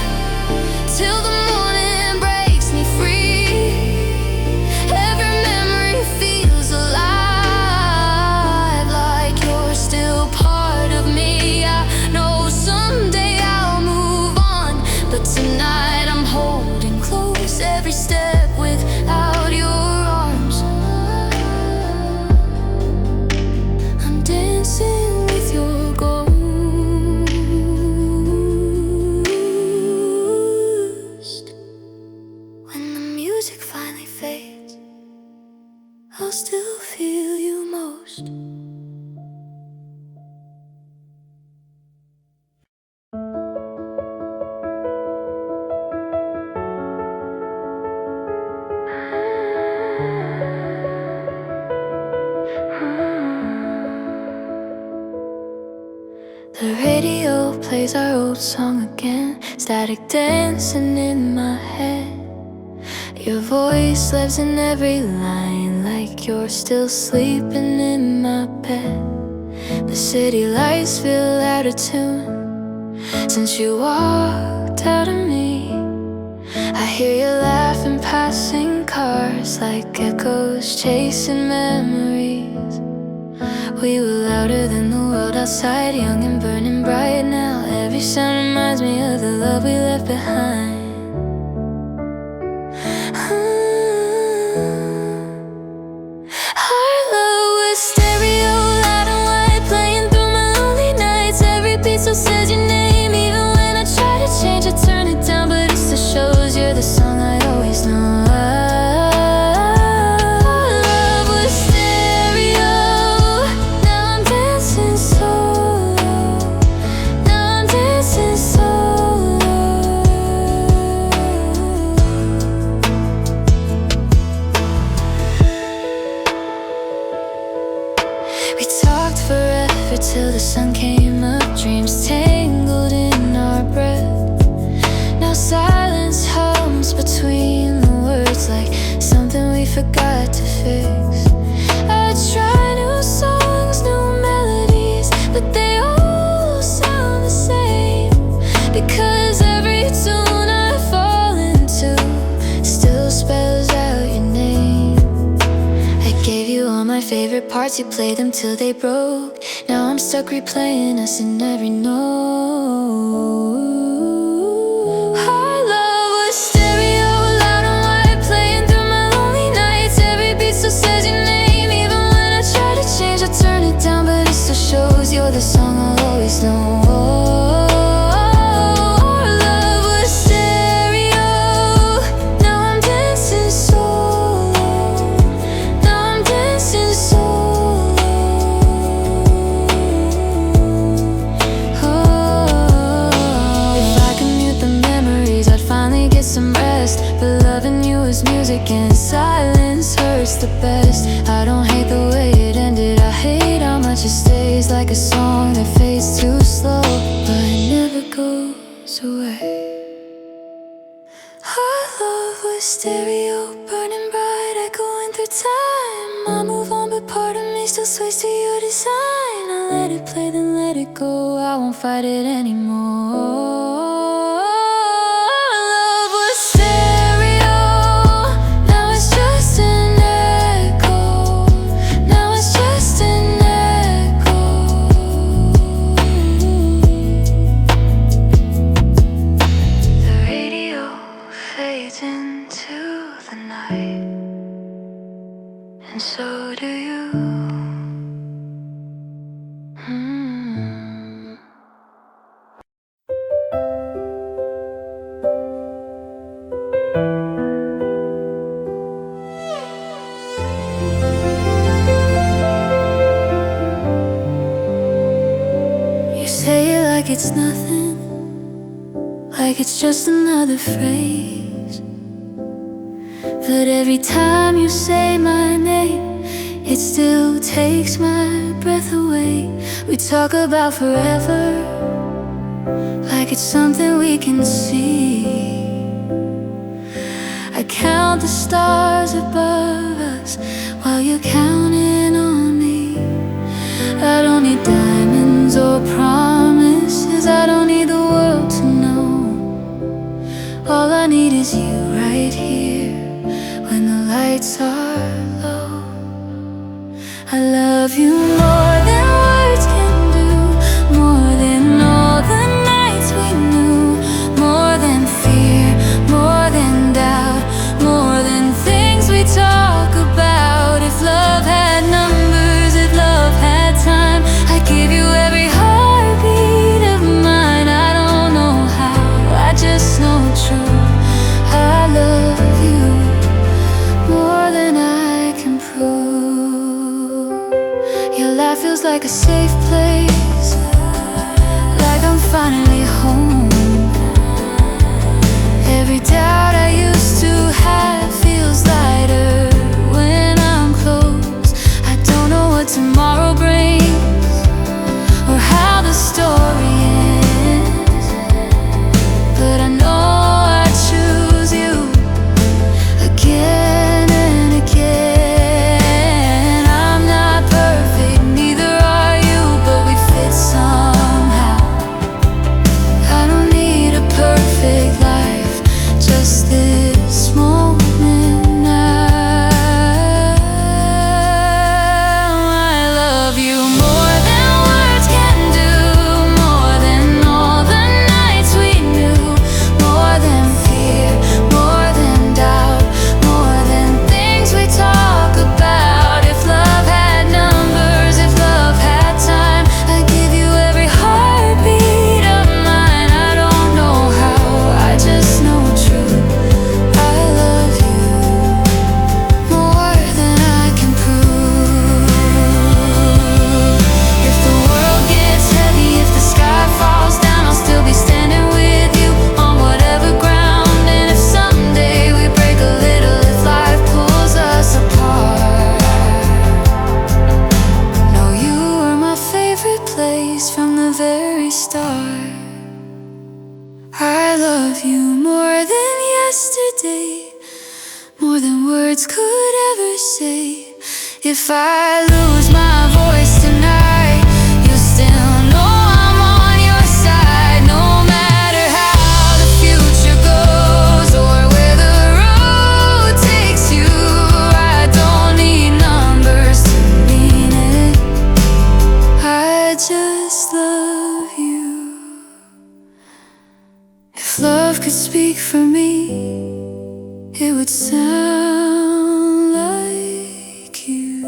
till the morning breaks me free. Every memory feels alive, like you're still part of me. I know someday I'll move on, but tonight I'm holding close every step without your arms. I'm dancing with your ghost. When the music finally fades, I'll still feel you most. The radio plays our old song again, static dancing in my head. Your voice lives in every line, like you're still sleeping in my bed. The city lights feel out of tune since you walked out of me. I hear you laughing, passing cars like echoes chasing memories. We were louder than the world outside, young and burning bright. Now every sound reminds me of the love we left behind. Our love was stereo, loud and wide, playing through my lonely nights. Every beat still says your name, even when I try to change, I turn it down, but it still shows you're the song I always know. Till the sun came up, dreams tangled in our breath. Now silence hums between the words, like something we forgot to fix. I try new songs, new melodies, but they all sound the same, because every tune I fall into still spells out your name. I gave you all my favorite parts, you played them till they broke. Now I'm stuck replaying us in every note. Our love was stereo, loud and wide, playing through my lonely nights. Every beat still says your name, even when I try to change, I turn it down, but it still shows you're the song I'll always know. Our love was stereo, now I'm dancing it's the best. I don't hate the way it ended, I hate how much it stays like a song that fades too slow, but it never goes away. Our love was stereo, burning bright, echoing through time. I move on, but part of me still sways to your design. I let it play, then let it go, I won't fight it anymore. Love was stereo, now it's just an echo. Now it's just an echo. The radio fades into the night, and so do you. You say it like it's nothing, like it's just another phrase. But every time you say my name, it still takes my breath away. We talk about forever, like it's something we can see. I count the stars above us while you're counting on me. I don't need diamonds or promises, I don't need the world to know. All I need is you right here when the lights are low. I love you more than words can do, more than all the nights we knew, more than fear, more than doubt, more than things we talk about. If love had numbers, if love had time, I'd give you every heartbeat of mine. I don't know how, I just know true. I love you more than I can prove. Your laugh feels like a safe place, like I'm finally home. Every doubt I used to have feels lighter when I'm close. I don't know what tomorrow brings or how the story ends, but I know I choose you again and again. I'm not perfect, neither are you, but we fit somehow. I don't need a perfect life, just this moment now. I love you more than words can do, more than all the nights we knew, more than fear, more than doubt, more than things we talk about. If love had numbers, if love had time, I'd give you every heartbeat of mine. I don't know how, I just know true. I love you more than I can prove. If the world gets heavy, if the sky falls down, I'll still be standing with you on whatever ground. And if someday we break a little, if life pulls us apart, know you were my favorite place from the very start. I love you more than yesterday, more than words could ever say. If I lose my voice tonight, you'll still know I'm on your side. No matter how the future goes or where the road takes you, I don't need numbers to mean it. I just love you. If love could speak for me, it would sound like you.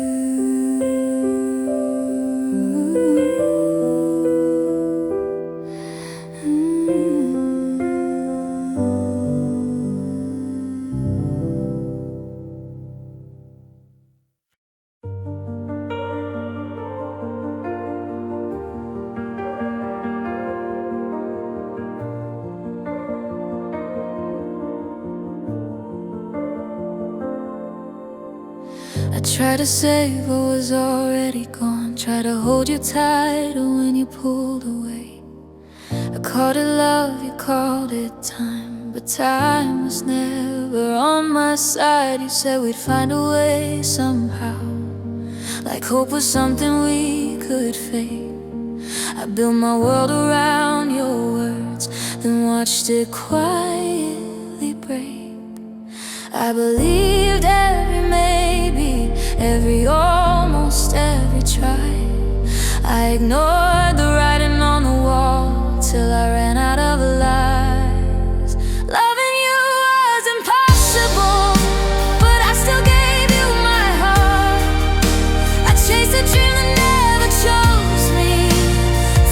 I tried to save what was already gone, tried to hold you tighter when you pulled away. I called it love, you called it time, but time was never on my side. You said we'd find a way somehow, like hope was something we could fake. I built my world around your words, then watched it quietly break. I believed every maybe, every almost, every try. I ignored the writing on the wall till I ran out of lies. Loving you was impossible, but I still gave you my heart. I chased a dream that never chose me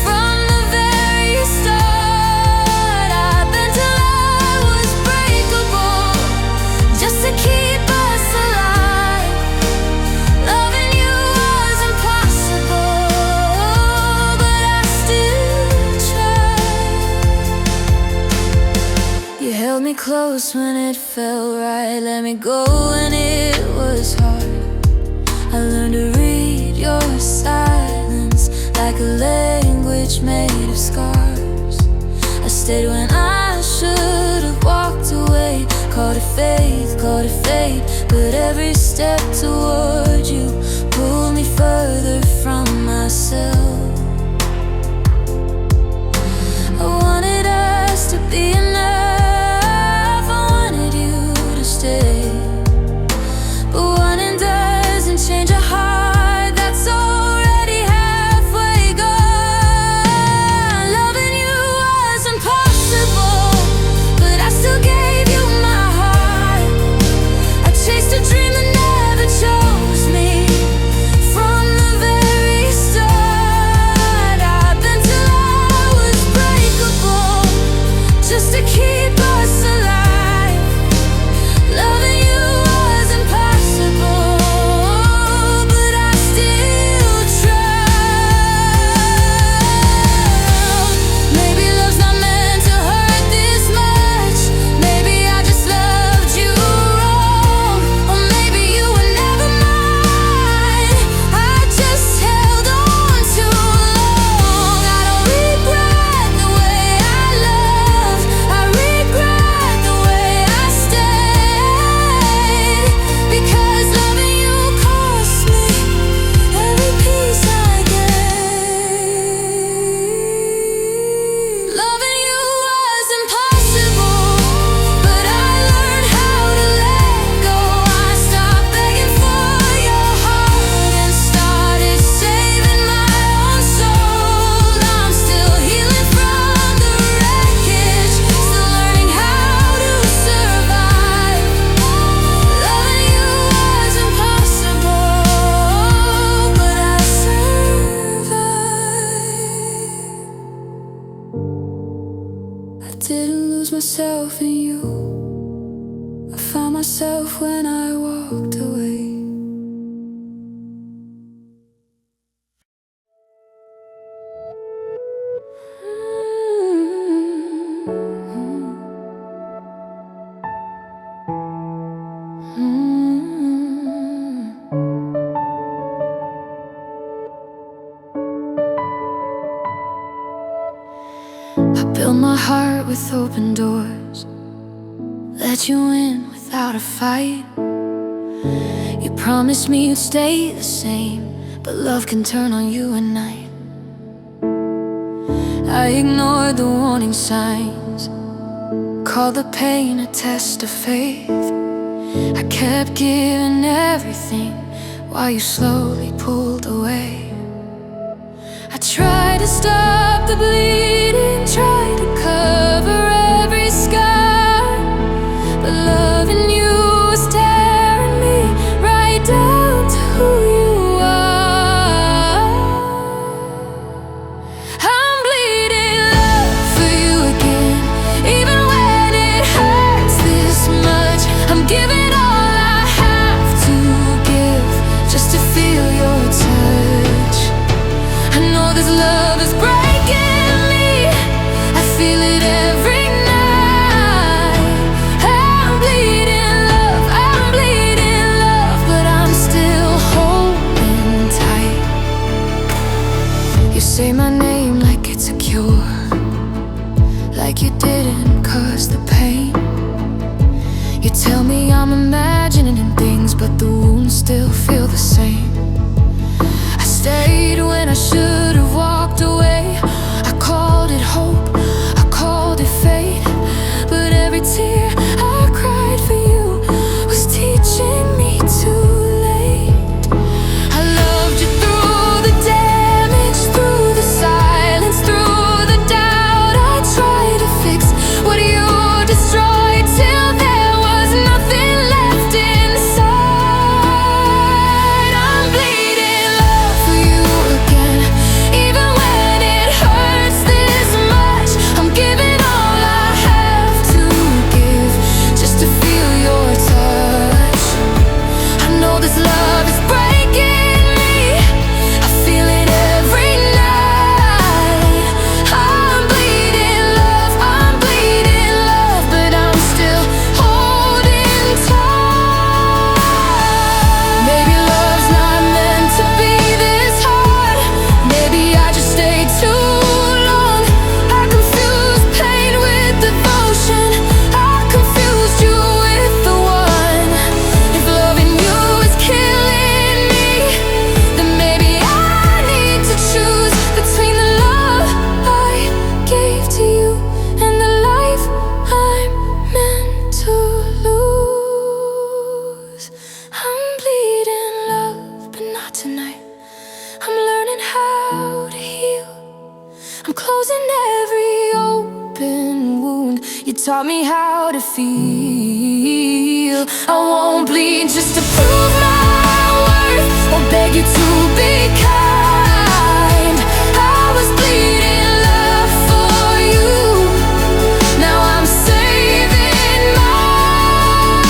from the very start. I've been till I was breakable just to keep us alive. Loving you was impossible, but I still tried. You held me close when it felt right, let me go when it was hard. I learned to read your silence like a language made of scars. I stayed when I should have walked away. Called it faith, called it fate, but every step toward you pulled me further from myself. I wanted us to be enough, I wanted you to stay, but wanting doesn't change a heart that's already halfway gone. Loving you was impossible, but I still gave you my heart. I chased a dream that never chose me from the very start. I've been till I was breakable just to keep us alive. Loving you was impossible, but I still tried. Maybe love's not meant to hurt this much. Maybe I just loved you wrong, or maybe you were never mine. I just held on too long. I don't regret the way I loved, I regret the way I stayed, because loving you cost me every piece I gave. Loving you was impossible, but I learned how to let go. I stopped begging for your heart and started saving my own soul. I'm still healing from the wreckage, still learning how to survive. Loving you was impossible, but I survived. I didn't lose myself in you, I found myself when I walked away. I built my heart with open doors, let you in without a fight. You promised me you'd stay the same, but love can turn on you at night. I ignored the warning signs, called the pain a test of faith. I kept giving everything while you slowly pulled away. I tried to stop the bleeding, tried to cover every scar, but loving you was tearing me right down to who you are. I'm bleeding love for you again, even when it hurts this much. I'm giving all I have to give just to feel your touch. I know this love is breaking still feel the same. I stayed when I should have walked away. I called it hope, I called it fate, but every tear I cried for you was teaching me too late. I loved you through the damage, through the silence, through the doubt. I tried to fix what you destroyed till there was nothing left inside. I'm bleeding love for you again, even when it hurts this much. I'm giving all I have to give just to feel your touch. I know this love is breaking me, I feel it every night. I'm bleeding love, but I'm still holding tight. Maybe love's not meant to be this hard. Maybe I just stayed too long. I confused pain with devotion, I confused you with the one. If loving you is killing me, then maybe I need to choose between the love I gave to you and the life I'm meant to lose. I'm bleeding love, but not tonight. I'm learning how to heal, I'm closing every open wound. You taught me how to feel. I won't bleed just to prove my worth or beg you to be kind. I was bleeding love for you, now I'm saving mine.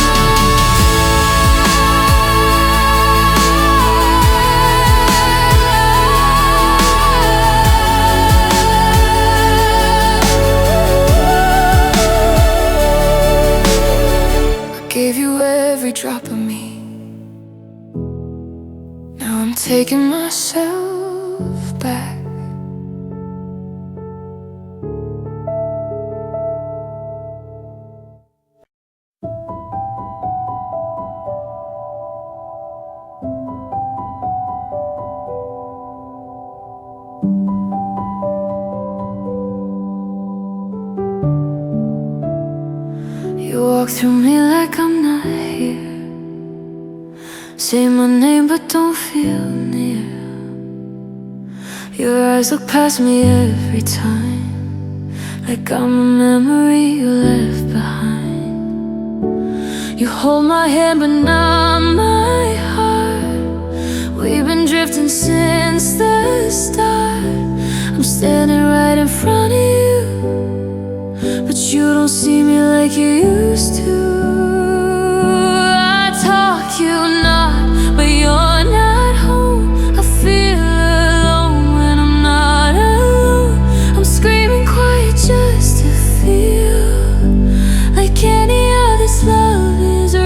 I gave you every drop of me, now I'm taking myself back. You walk through me like I'm not here, say my name but don't feel near. Your eyes look past me every time, like I'm a memory you left behind. You hold my hand but not my heart. We've been drifting since the start. I'm standing right in front of you, but you don't see me like you used to. I talk, you not, but you're not home. I feel alone when I'm not alone. I'm screaming quiet just to feel like any other's love is real.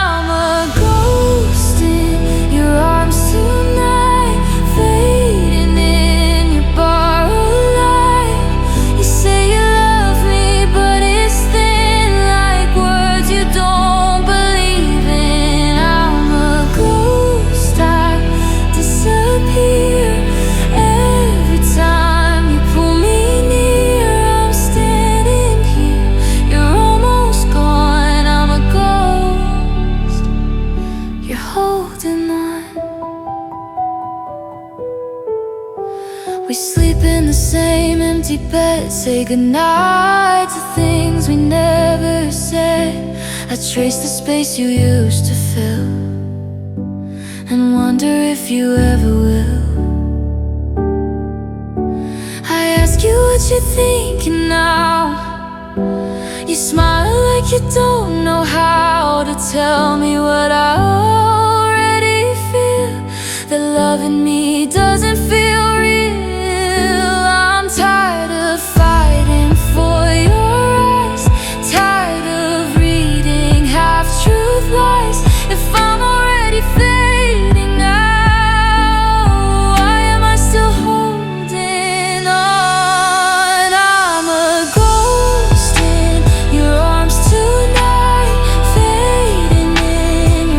I'm a ghost in your arms tonight, fading in your borrowed light. You say you love me, but it's thin like words you don't believe in. I'm a ghost, I disappear every time you pull me near. I'm standing here, you're almost gone. I'm a ghost, you're holding on. We sleep in the same empty bed, say goodnight to things we never said. I trace the space you used to fill and wonder if you ever will. I ask you what you're thinking now. You smile like you don't know how to tell me what I already feel. That loving me doesn't feel real. I'm tired of fighting for your eyes, tired of reading half-truth lies. If I'm already fading now, why am I still holding on? I'm a ghost in your arms tonight, fading in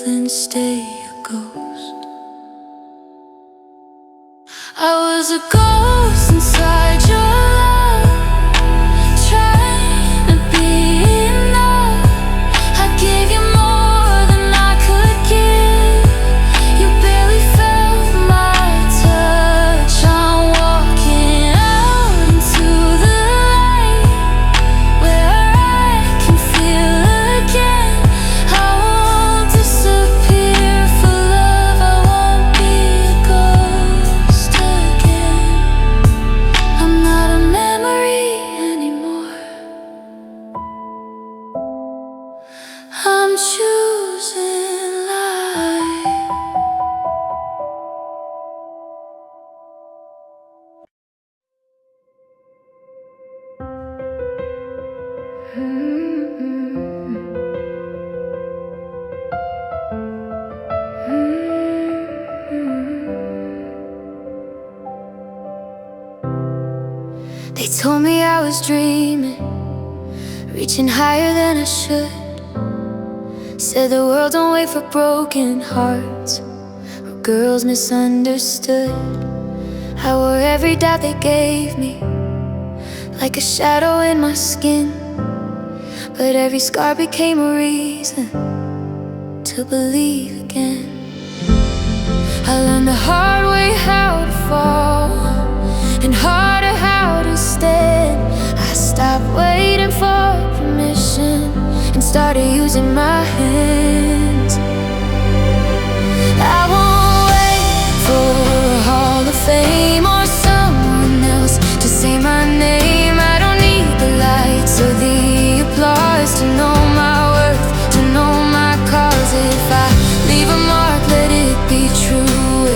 than stay a ghost. I was a ghost inside your love, trying to be enough. I gave you more than I could give. You barely felt my touch. I'm walking out into the light where I can feel again. I won't disappear for love. I won't be a ghost again. I'm not a memory anymore. I'm choosing life. They told me I was dreaming, reaching higher than I should. Said the world don't wait for broken hearts or girls misunderstood. I wore every doubt they gave me, like a shadow in my skin. But every scar became a reason to believe again. I learned the hard way how to fall, and harder how to stand. I stopped waiting for permission and started using my hands. I won't wait for a Hall of Fame or someone else to say my name. I don't need the lights or the applause to know my worth, to know my cause. If I leave a mark, let it be true.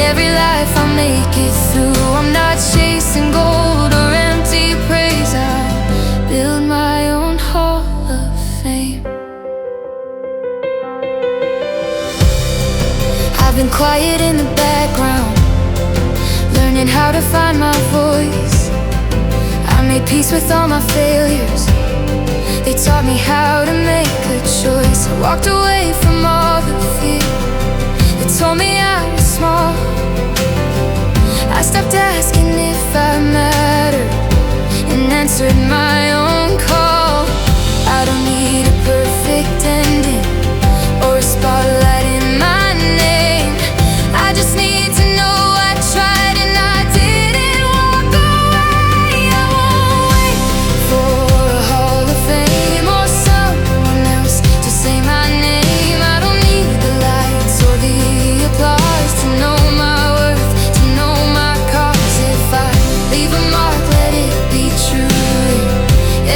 Every life I make it through. I'm not chasing gold or empty praise. I'll build my own Hall of Fame. I've been quiet in the background, learning how to find my voice. I made peace with all my failures. They taught me how to make a choice. I walked away from all the fear. They told me I was small. I stopped asking if I mattered and answered my own call. I don't need a perfect ending or a spotlight in my name. I just need to know I tried and I didn't walk away. I won't wait for a Hall of Fame or someone else to say my name. I don't need the lights or the applause to know my worth, to know my cause. If I leave a mark, let it be true.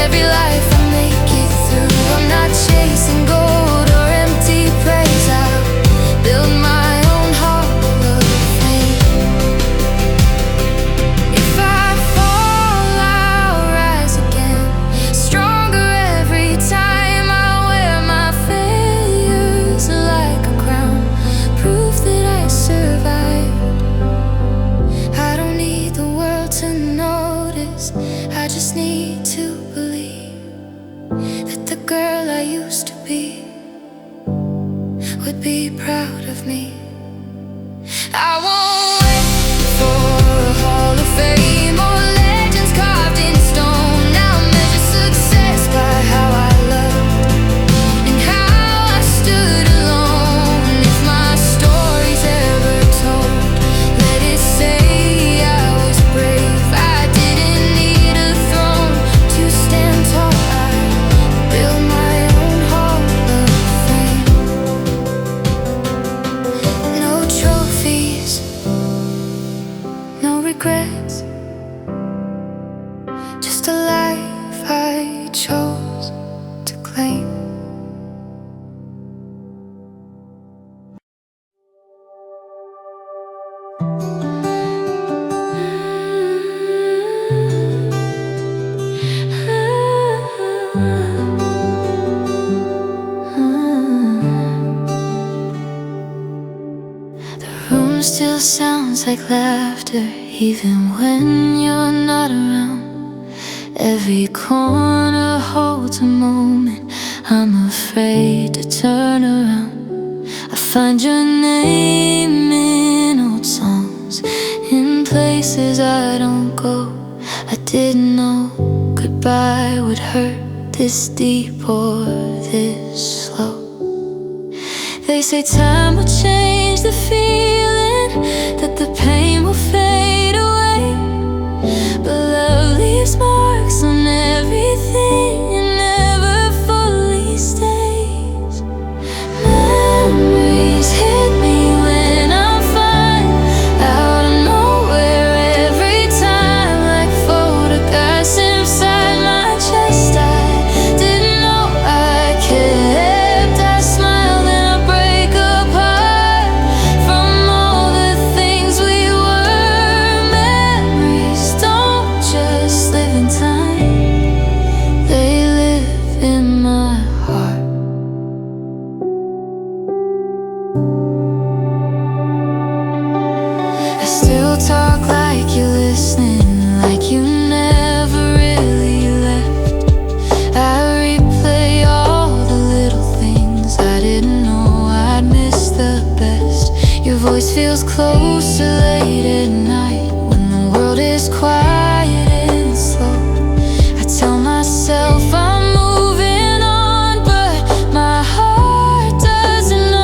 Every life I make it through. I'm not chasing gold or empty praise. I'll build my own Hall of Fame. If I fall, I'll rise again, stronger every time. I'll wear my failures like a crown, proof that I survived. I don't need the world to notice. I just need to believe that the girl I used to be would be proud of me. I won't wait for a Hall of Fame or legends carved in stone. Now measure success by how I loved and how I stood alone. If my story's ever told, let it say I was brave. I didn't need a throne to stand tall. I built my own Hall of Fame. No trophies, no regrets, just a life I chose to claim. The room still sounds like laughter, even when you're not around. Every corner holds a moment I'm afraid to turn around. find your name in old songs, in places I don't go. I didn't know goodbye would hurt this deep or this slow. They say time will change the feeling, that the pain will fade away, but love leaves marks on everything and never fully stays. Memories hit me when I'm fine, out of nowhere every time, like photographs inside my chest. I didn't know I kept. I smile then I break apart from all the things we were. Memories don't just live in time, they live in my heart. I still talk like you're listening, like you never really left. I replay all the little things I didn't know I'd miss the best. Your voice feels closer late at night when the world is quiet and slow. I tell myself I'm moving on, but my heart doesn't know.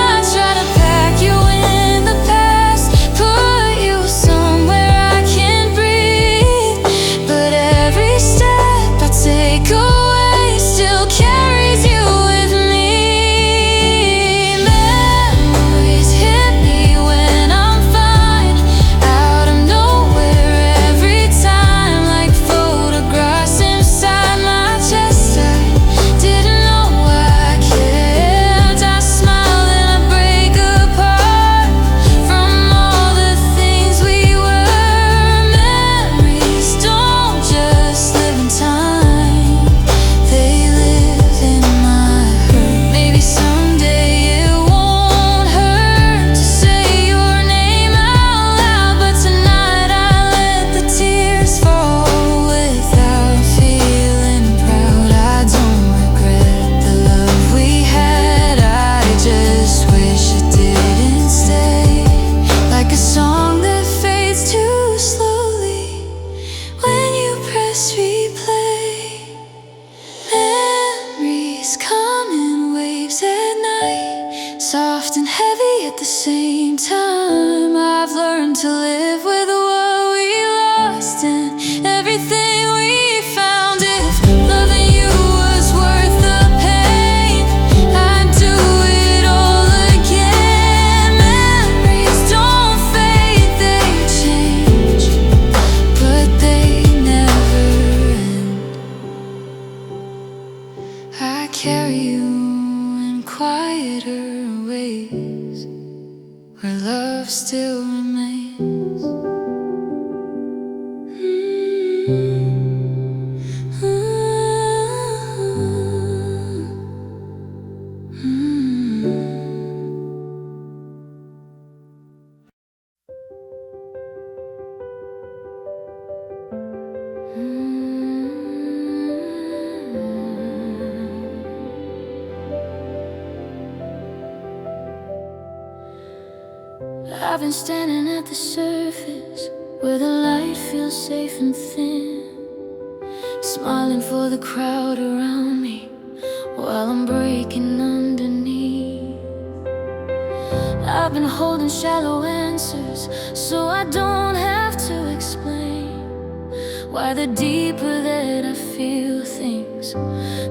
I try to pack you in the past, put you somewhere I can breathe, but every step I take away still carries you with me. Memories hit me when I'm fine, out of nowhere every time, like photographs inside my chest. I didn't know I kept. I smile then I break apart from all the things we were. Memories don't just live in time, they live in my hurt. Maybe someday it won't hurt to say your name out loud, but tonight I let the tears fall without feeling proud. I don't regret the love we had, I just wish it didn't stay. Like a song that fades too slowly when you press replay. Memories come in waves at night, soft and heavy at the same time. I've learned to live with what we lost and everything we found. If loving you was worth the pain, I'd do it all again. Memories don't fade, they change, but they never end. I carry you in quieter ways, where love still remains. I've been standing at the surface where the light feels safe and thin, smiling for the crowd around me while I'm breaking underneath. I've been holding shallow answers so I don't have to explain why the deeper that I feel things,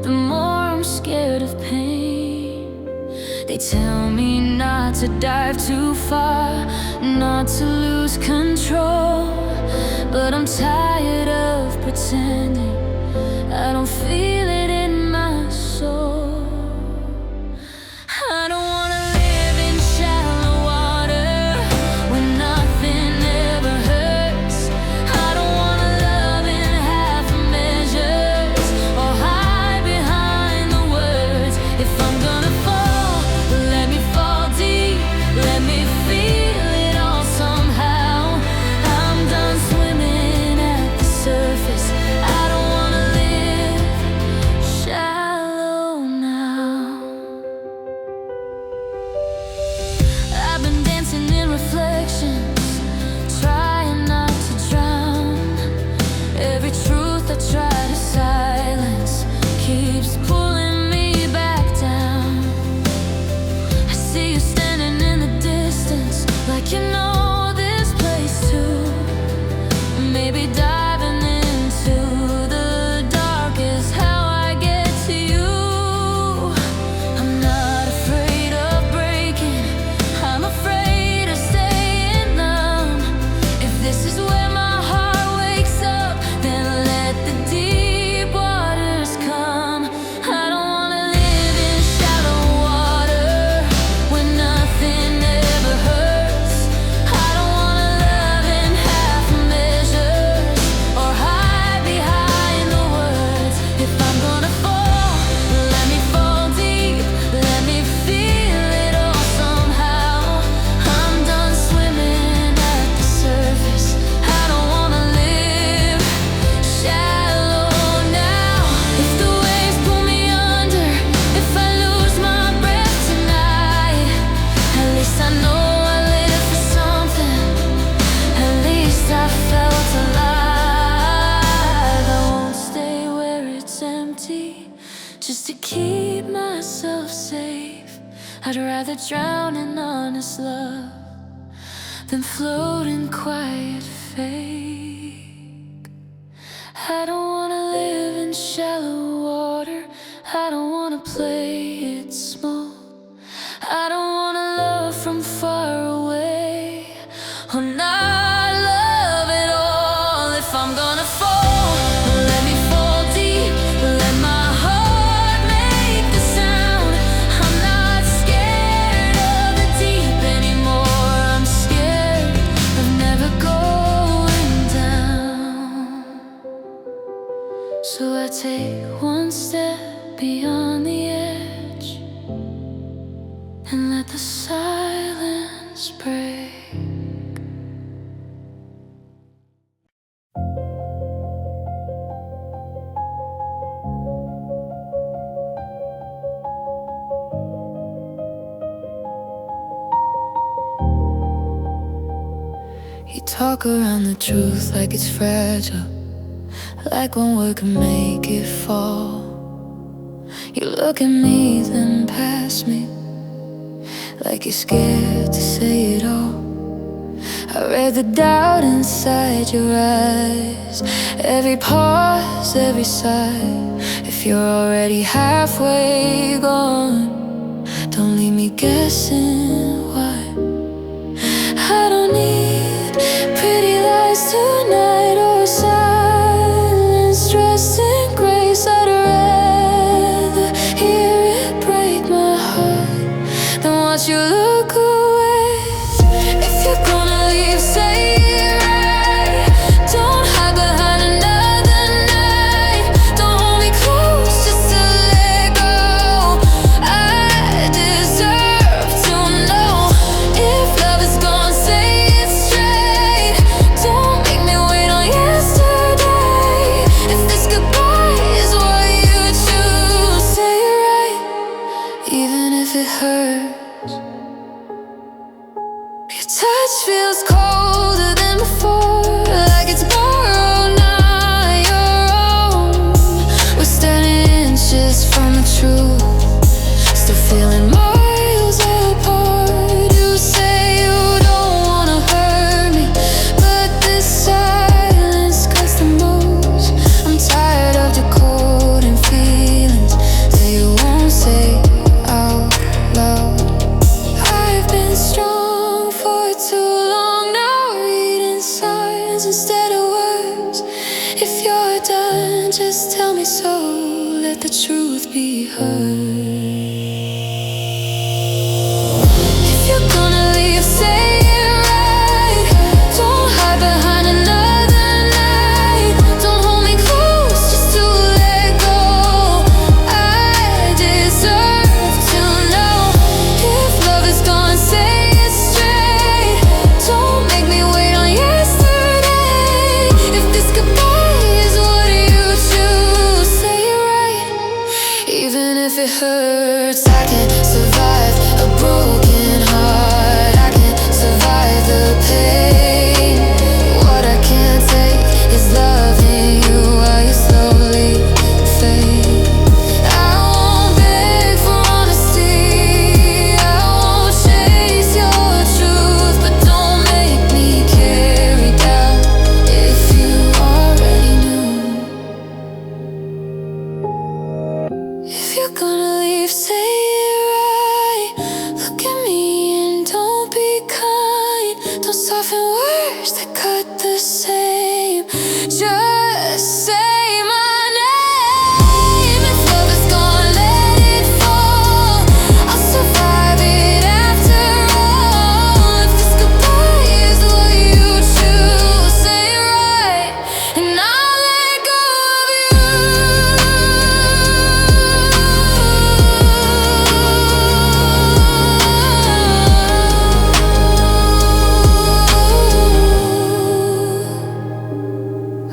the more I'm scared of pain. They tell me not to dive too far, not to lose control, but I'm tired of pretending I don't feel it in my soul. I don't wanna live in shallow water when nothing ever hurts. I don't wanna love in half measures or hide behind the words. If I'm gonna fall, let me fall deep, let me feel it all somehow. I'm done swimming at the surface. I don't wanna live safe. I'd rather drown in honest love than float in quiet fake. I don't wanna live in shallow water, I don't wanna play it small. I don't wanna love from far away, or not love at all. If I'm gonna fall, let me fall deep, let my heart make the sound. I'm not scared of the deep anymore, I'm scared of never going down. So I take one step beyond the edge and let the silence break. You talk around the truth like it's fragile, like one word can make it fall. You look at me, then pass me, like you're scared to say it all. I read the doubt inside your eyes, every pause, every sigh. If you're already halfway gone, don't leave me guessing why. I don't need pretty lies tonight or silence dressed in grace. I'd rather hear it break my heart than watch you look away. If you're gonna leave, say it right. Don't hide behind another night. Don't hold me close just to let go. I deserve to know. If love is gone, say it straight. Don't make me wait on yesterday. If this goodbye is what you choose, say it right, even if it hurts. Your touch feels colder than before, like it's borrowed, not your own. We're standing inches from the truth, still feeling miles apart. You say you don't wanna hurt me, but this silence cuts the most. I'm tired of decoding feelings that you won't say out loud. I've been strong for too long now, reading signs instead of words. If you're done, just tell me so, let the truth be heard. If you're gonna leave, say it right. Don't hide behind another night. Don't hold me close just to let go. I deserve to know. If love is gone, say it straight. Don't make me wait on yesterday. If this goodbye is what you choose, say it right, even if it hurts. I can survive a broken heart, I can survive the pain. What I can't take is loving you while you slowly fade. I won't beg for honesty, I won't chase your truth, but don't make me carry doubt if you already knew. If you're gonna leave, say it right. Look at me and don't be kind. Don't soften words that cut the same. Just say my name. If love is gone, let it fall. I'll survive it after all. If this goodbye is what you choose, say it right, and I'll let go of you.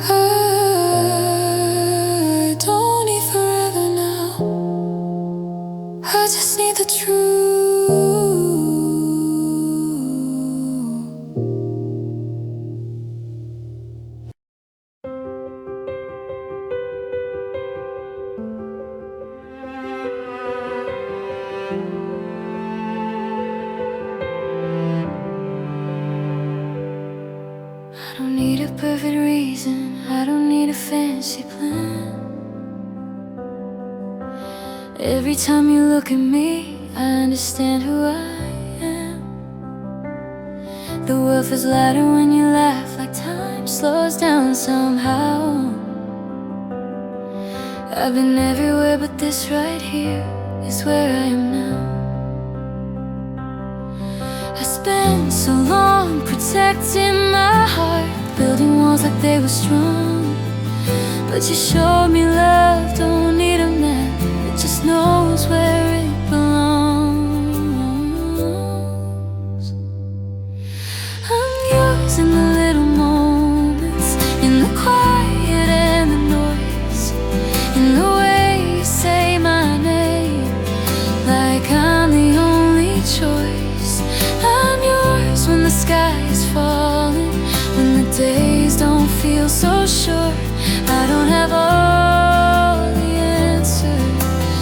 I don't need forever now, I just need the truth. I don't need a perfect reason, I don't need a fancy plan. Every time you look at me, I understand who I am. The world feels lighter when you laugh, like time slows down somehow. I've been everywhere, but this right here is where I am now. I spent so long protecting my heart, building walls like they were strong. But you showed me love don't need a map, it just knows where it belongs. I'm yours in the little moments, in the quiet and the noise, in the way you say my name, like I'm the only choice. I'm yours when the sky is falling, when the days don't feel so short. I don't have all the answers,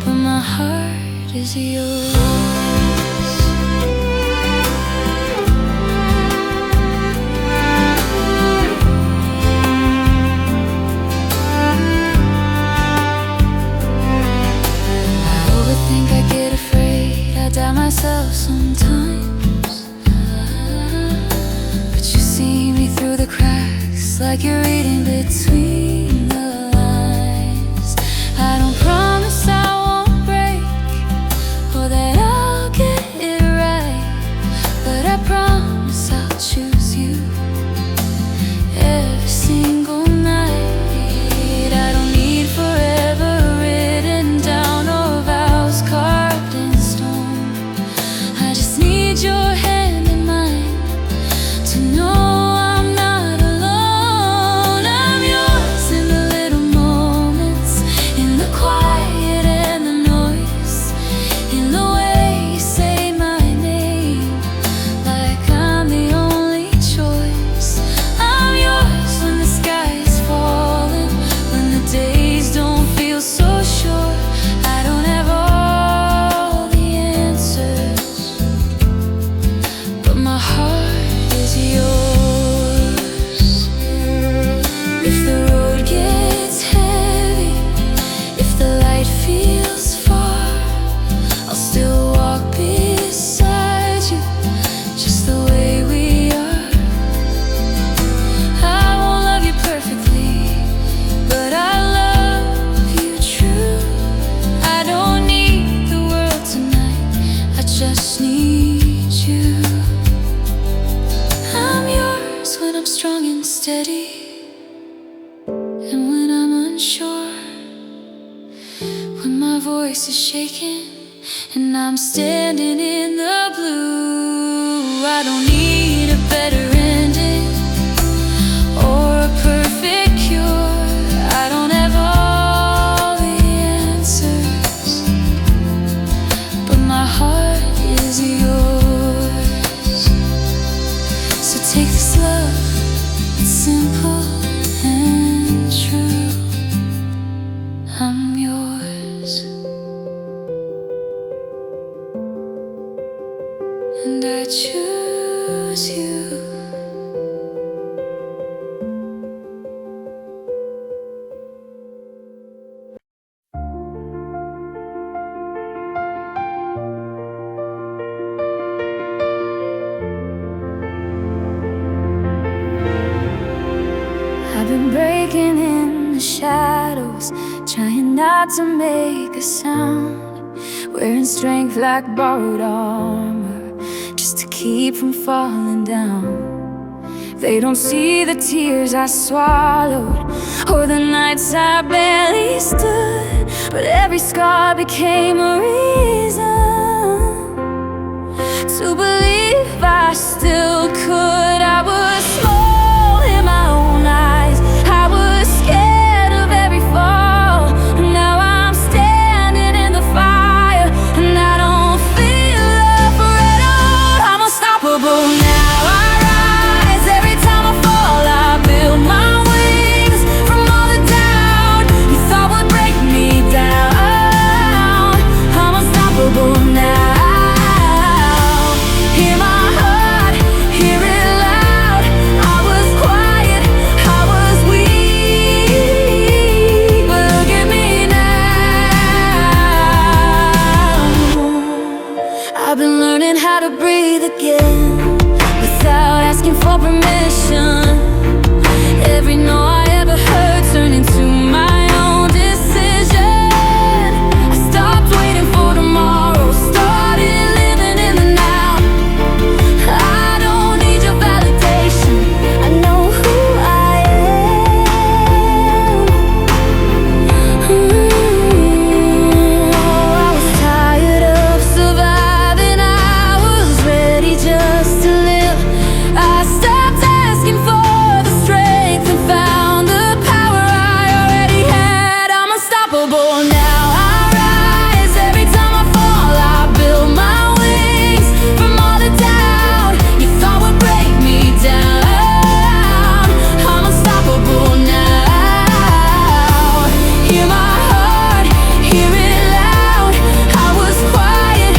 but my heart is yours. I overthink, I get afraid, I doubt myself sometimes. But you see me through the cracks, like you're reading between the lines. I don't promise I won't break, or that I'll get it right, but I promise I'll choose you every single night. I don't need forever written down or vows carved in stone. I just need your hand in mine to know I'm not alone. I'm yours in the little moments, in the quiet and the noise, in the way you say my name, like I'm the only choice. I'm yours when the sky is falling, when the days don't feel so short. I don't have all the answers, but my heart is yours. If the road gets heavy, if the light feels far, I'll still walk beside you, just the way we are. I won't love you perfectly, but I love you true. I don't need the world tonight, I just need you. I'm yours when I'm strong and steady, and when I'm unsure, when my voice is shaking and I'm standing in the blue. I don't need a better ending or a perfect cure. I don't have all the answers, but my heart is yours. So take this love, it's simple and true. I'm yours, and I choose you. I've been breaking in the shadows, trying not to make a sound, wearing strength like borrowed armor, just to keep from falling down. They don't see the tears I swallowed, or the nights I barely stood, but every scar became a reason to believe I still could. I was small in my own eyes, I was scared of every fall. Now I'm standing in the fire, and I don't feel afraid. I'm unstoppable now. I rise every time I fall. I build my wings from all the doubt you thought would break me down. how to breathe again without asking for permission. Every no I ever heard turned into my own decision. I stopped waiting for tomorrow, started living in the now. I don't need your validation, I know who I am. I was tired of surviving, I was ready just to live. I stopped asking for the strength and found the power I already had. I'm unstoppable now, I rise. Every time I fall, I build my wings from all the doubt you thought would break me down. I'm unstoppable now. Hear my heart, hear it loud. I was quiet,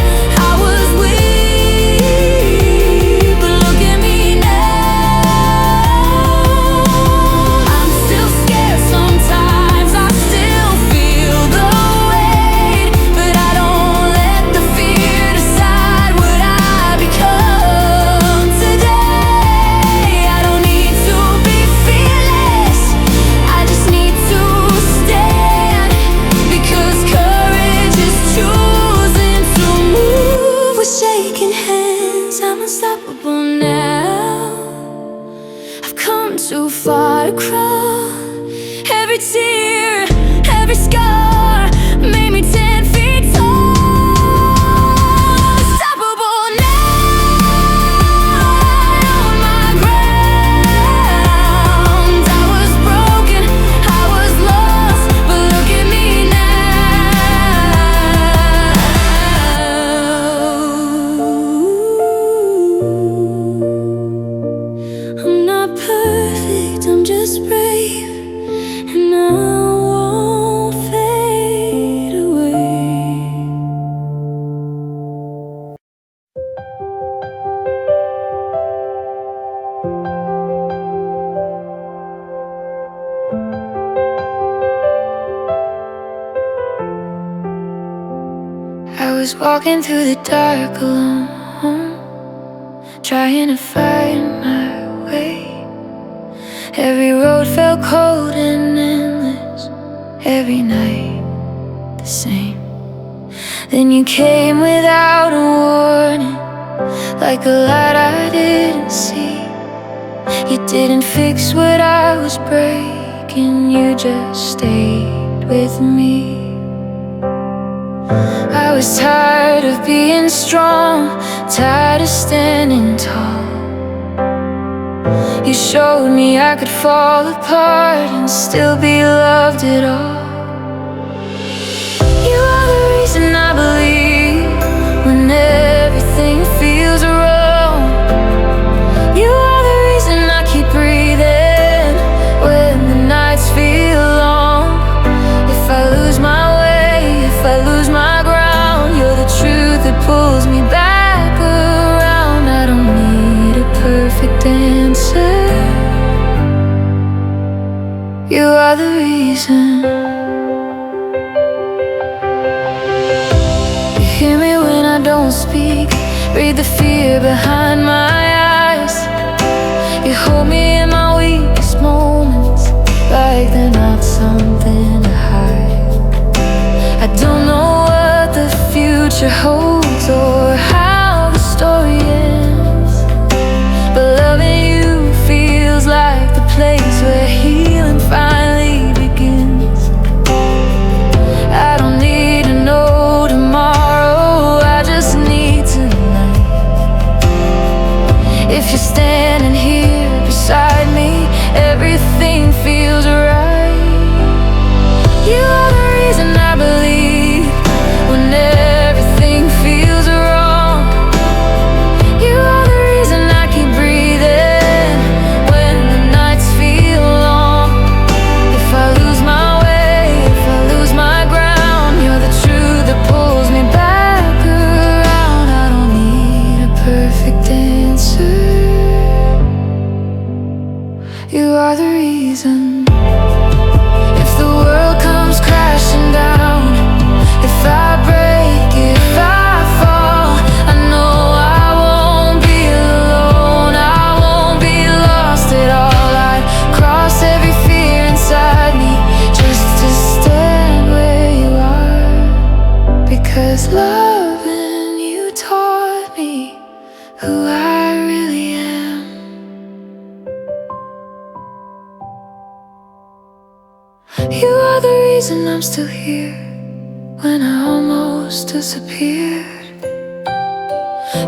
I was weak, but look at me now. I'm still scared sometimes, I still feel the weight, but I don't let the fear decide what I become today. I don't need to be fearless, I just need to stand, because courage is choosing to move with shaking hands. I'm unstoppable now. I've come too far to crawl. Every tear, every scar made me 10 feet tall. Unstoppable now. I own my ground. I was broken, I was lost, but look at me now. I'm not perfect, I'm just brave, and I won't fade away. I was walking through the dark alone, trying to find my way. Every road felt cold and endless, every night the same. Then you came without a warning, like a light I didn't see. You didn't fix what I was breaking, you just stayed with me. I was tired of being strong, tired of standing tall. You showed me I could fall apart and still be loved at all. You are the reason I believe when everything feels wrong. You are the reason I keep breathing when the nights feel long. If I lose my way, if I lose my ground, you're the truth that pulls me back around. I don't need a perfect answer, you are the reason. You hear me when I don't speak, read the fear behind my eyes. You hold me in my weakest moments, like they're not something to hide. I don't know what the future holds or how the story ends, but loving you feels like the place where healing finally begins. I don't need to know tomorrow, I just need tonight. If you're standing here beside me, everything feels right. You are the reason I believe when everything feels who I really am. You are the reason I'm still here when I almost disappeared.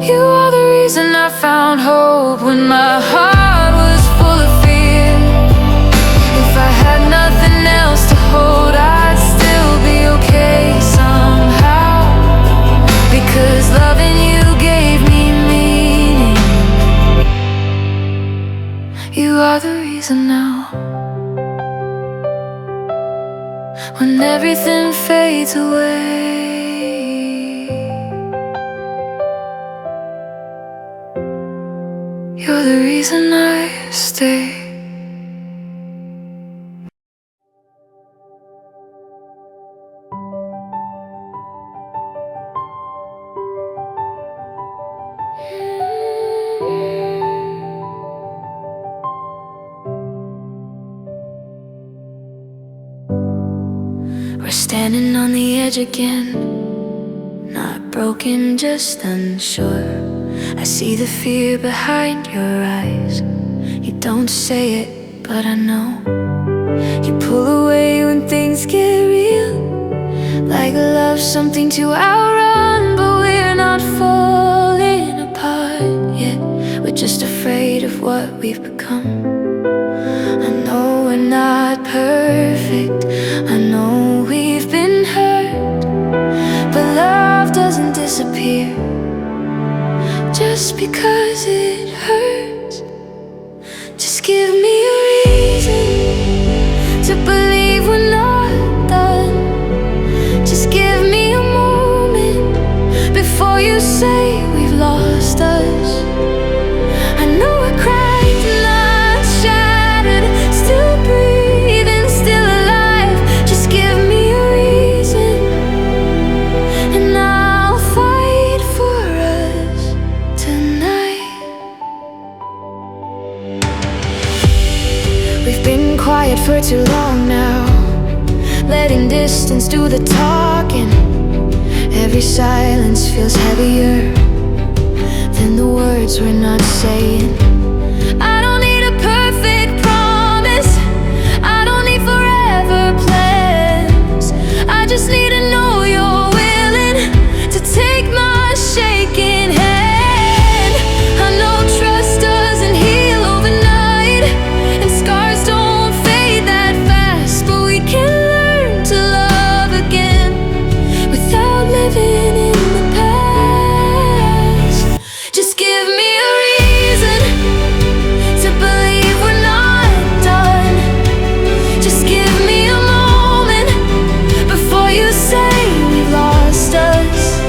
You are the reason I found hope when my heart was full of fear. If I had nothing else to hold, I'd still be okay somehow, because loving you gave me meaning. You are the reason now, when everything fades away. You're the reason I stay. We're standing on the edge again, not broken, just unsure. I see the fear behind your eyes. You don't say it, but I know. You pull away when things get real, like love's something to outrun. But we're not falling apart yet, we're just afraid of what we've become. I know we're not perfect, I know we've been hurt, but love doesn't disappear just because it hurts. Just give me a reason to believe we're not done. Just give me a moment before you say we've lost us. I know we're cracked, not shattered, still breathing, still alive. Just give me a reason, and I'll fight for us tonight. We've been quiet for too long now, letting distance do the talking. Every silence feels heavier than the words we're not saying. I don't need a perfect promise, I don't need forever plans. I just need to know you're willing to take my shaking hand. I know trust doesn't heal overnight, and scars don't fade that fast, but we can learn to love again without living in the past. Just give me a reason to believe we're not done. Just give me a moment before you say we've lost us.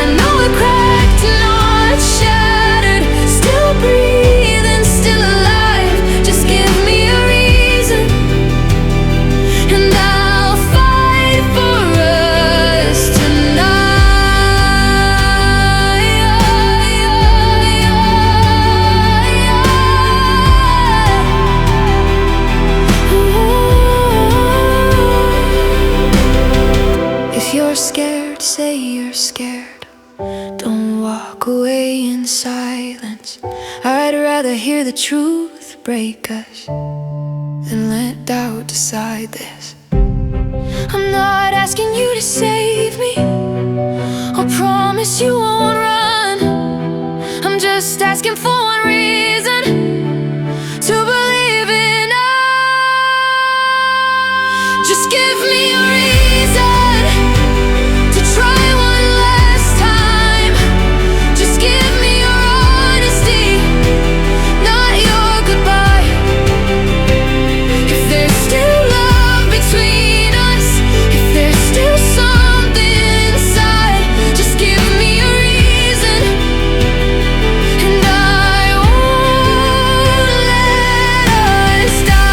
I know we're cracked, not shattered, still breathing, still alive. Just give me a reason, and I'll fight for us tonight. If you're scared, say you're scared. Don't walk away in silence. I'd rather hear the truth break us than let doubt decide this. I'm not asking you to save me, I'll promise you won't run. I'm just asking for one reason to believe in us. Just give me a reason to try one last time. Just give me your honesty, not your goodbye. If there's still love between us, if there's still something inside, just give me a reason, and I won't let us die.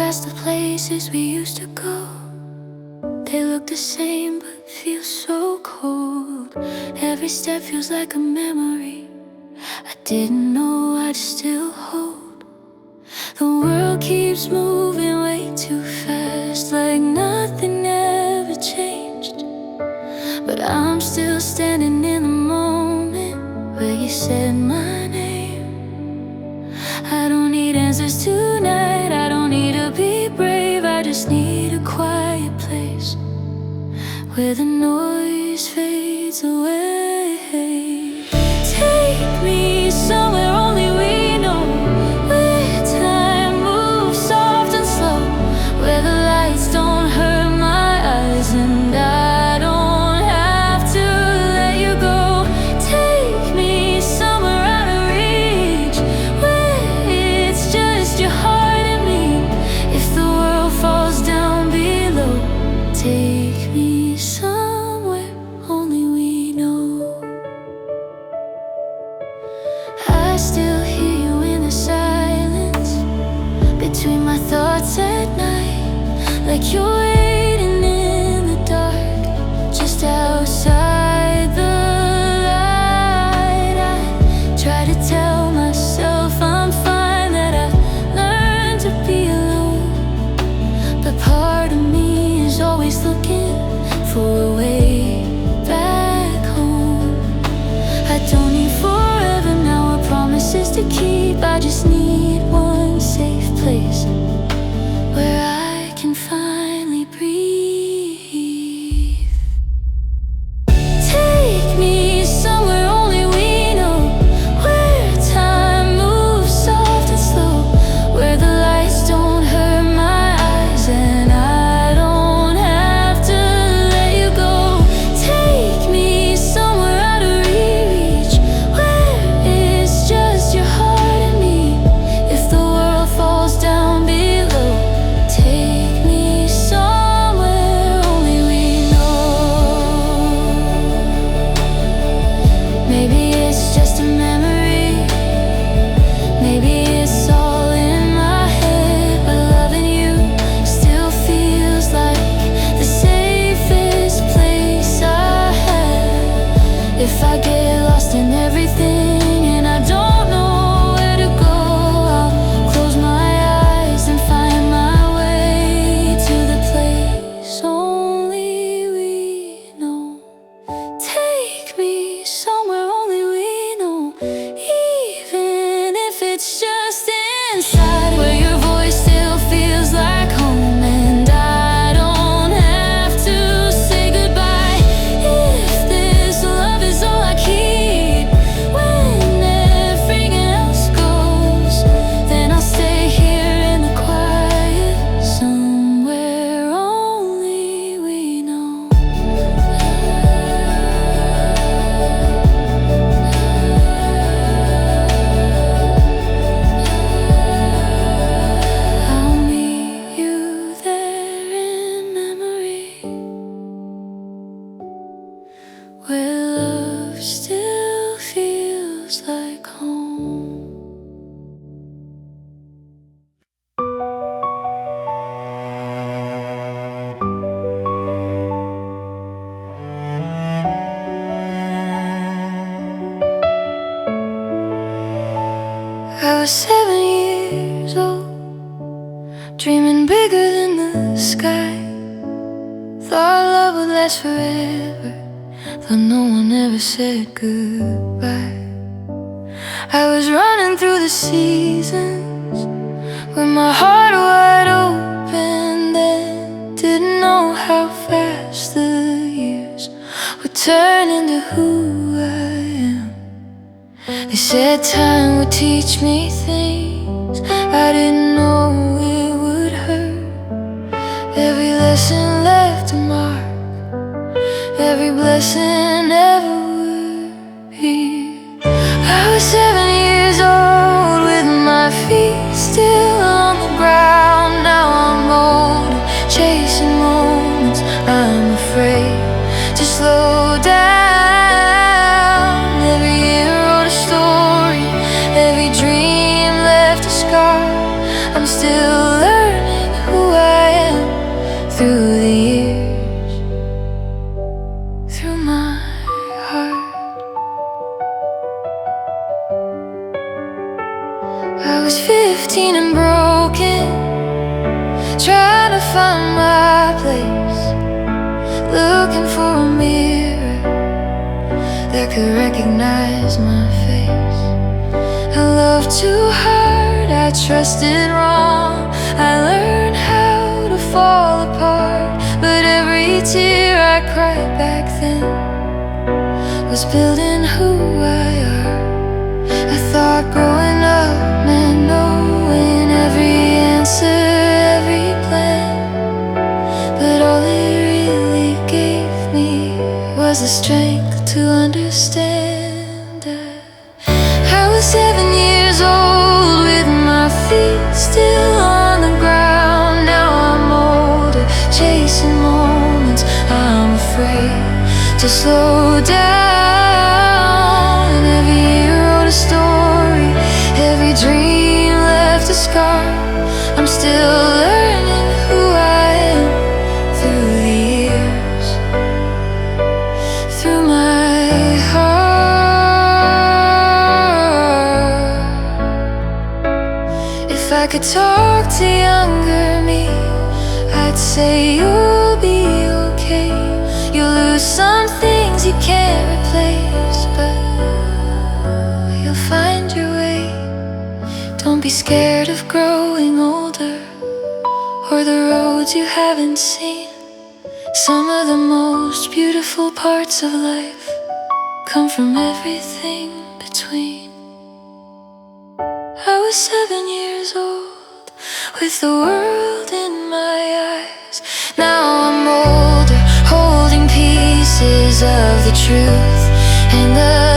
past the places we used to go. They look the same but feel so cold. Every step feels like a memory I didn't know I'd still hold. The world keeps moving way too fast, like nothing ever changed. But I'm still standing in the moment where you said my name. I don't need answers tonight, I don't need to be brave. I just need a quiet place where the noise fades away. Take me somewhere only we know, where time moves soft and slow, where the lights don't hurt my eyes and I don't have to let you go. Take me somewhere out of reach, where it's just your heart and me. If the world falls down below, take me somewhere only we know. I still hear you in the silence between my thoughts at night, like you're waiting in the dark just outside the light. I try to tell myself I'm fine, that I've learned to be alone, but part of me is always looking for a way back home. I don't need forever now, or promises to keep. I just need one safe place where I can finally breathe. Take me somewhere only we know, where time moves soft and slow, where the lights don't hurt my eyes and I don't have to let you go. Take me somewhere out of reach, where it's just your heart and me. If the world falls down below, take me somewhere only we know. Maybe it's just a memory, maybe it's all in my head, but loving you still feels like the safest place I have. If I get lost in everything and I don't know where to go, I'll close my eyes and find my way to the place only we know. Take me somewhere only we know, even if it's just inside, where your voice still feels like home and I don't have to say goodbye. If this love is all I keep, when everything else goes, then I'll stay here in the quiet, somewhere only we know. I'll meet you there in memory, where love still feels like home. I was 7 years old, dreaming bigger than the sky. Thought love would last forever, though no one ever said goodbye. I was running through the seasons with my heart wide open then, didn't know how fast the years would turn into who I am. They said time would teach me things I didn't know it would hurt. Every lesson left a mark, every blessing never would be. I was 7 years old with my feet still on the ground. Now I'm old, chasing moments I'm afraid to slow down. Every year wrote a story, every dream left a scar. I'm still learning I was 15 and broken, trying to find my place, looking for a mirror that could recognize my face. I loved too hard, I trusted wrong, I learned how to fall apart. But every tear I cried back then was building who I are. I thought growing up meant knowing every answer, every plan, but all it really gave me was the strength to understand. I was 7 years old with my feet still on the ground. Now I'm older, chasing moments I'm afraid to slow down. And every year wrote a story, every dream left a scar. I'm still learning who I am through the years, through my heart. If I could talk to younger me, I'd say you'll be okay. You'll lose some things you can't replace, but you'll find your way. Don't be scared of growing older or the roads you haven't seen. Some of the most beautiful parts of life come from everything between. I was 7 years old with the world in my eyes. Now I'm older, holding pieces of the truth and the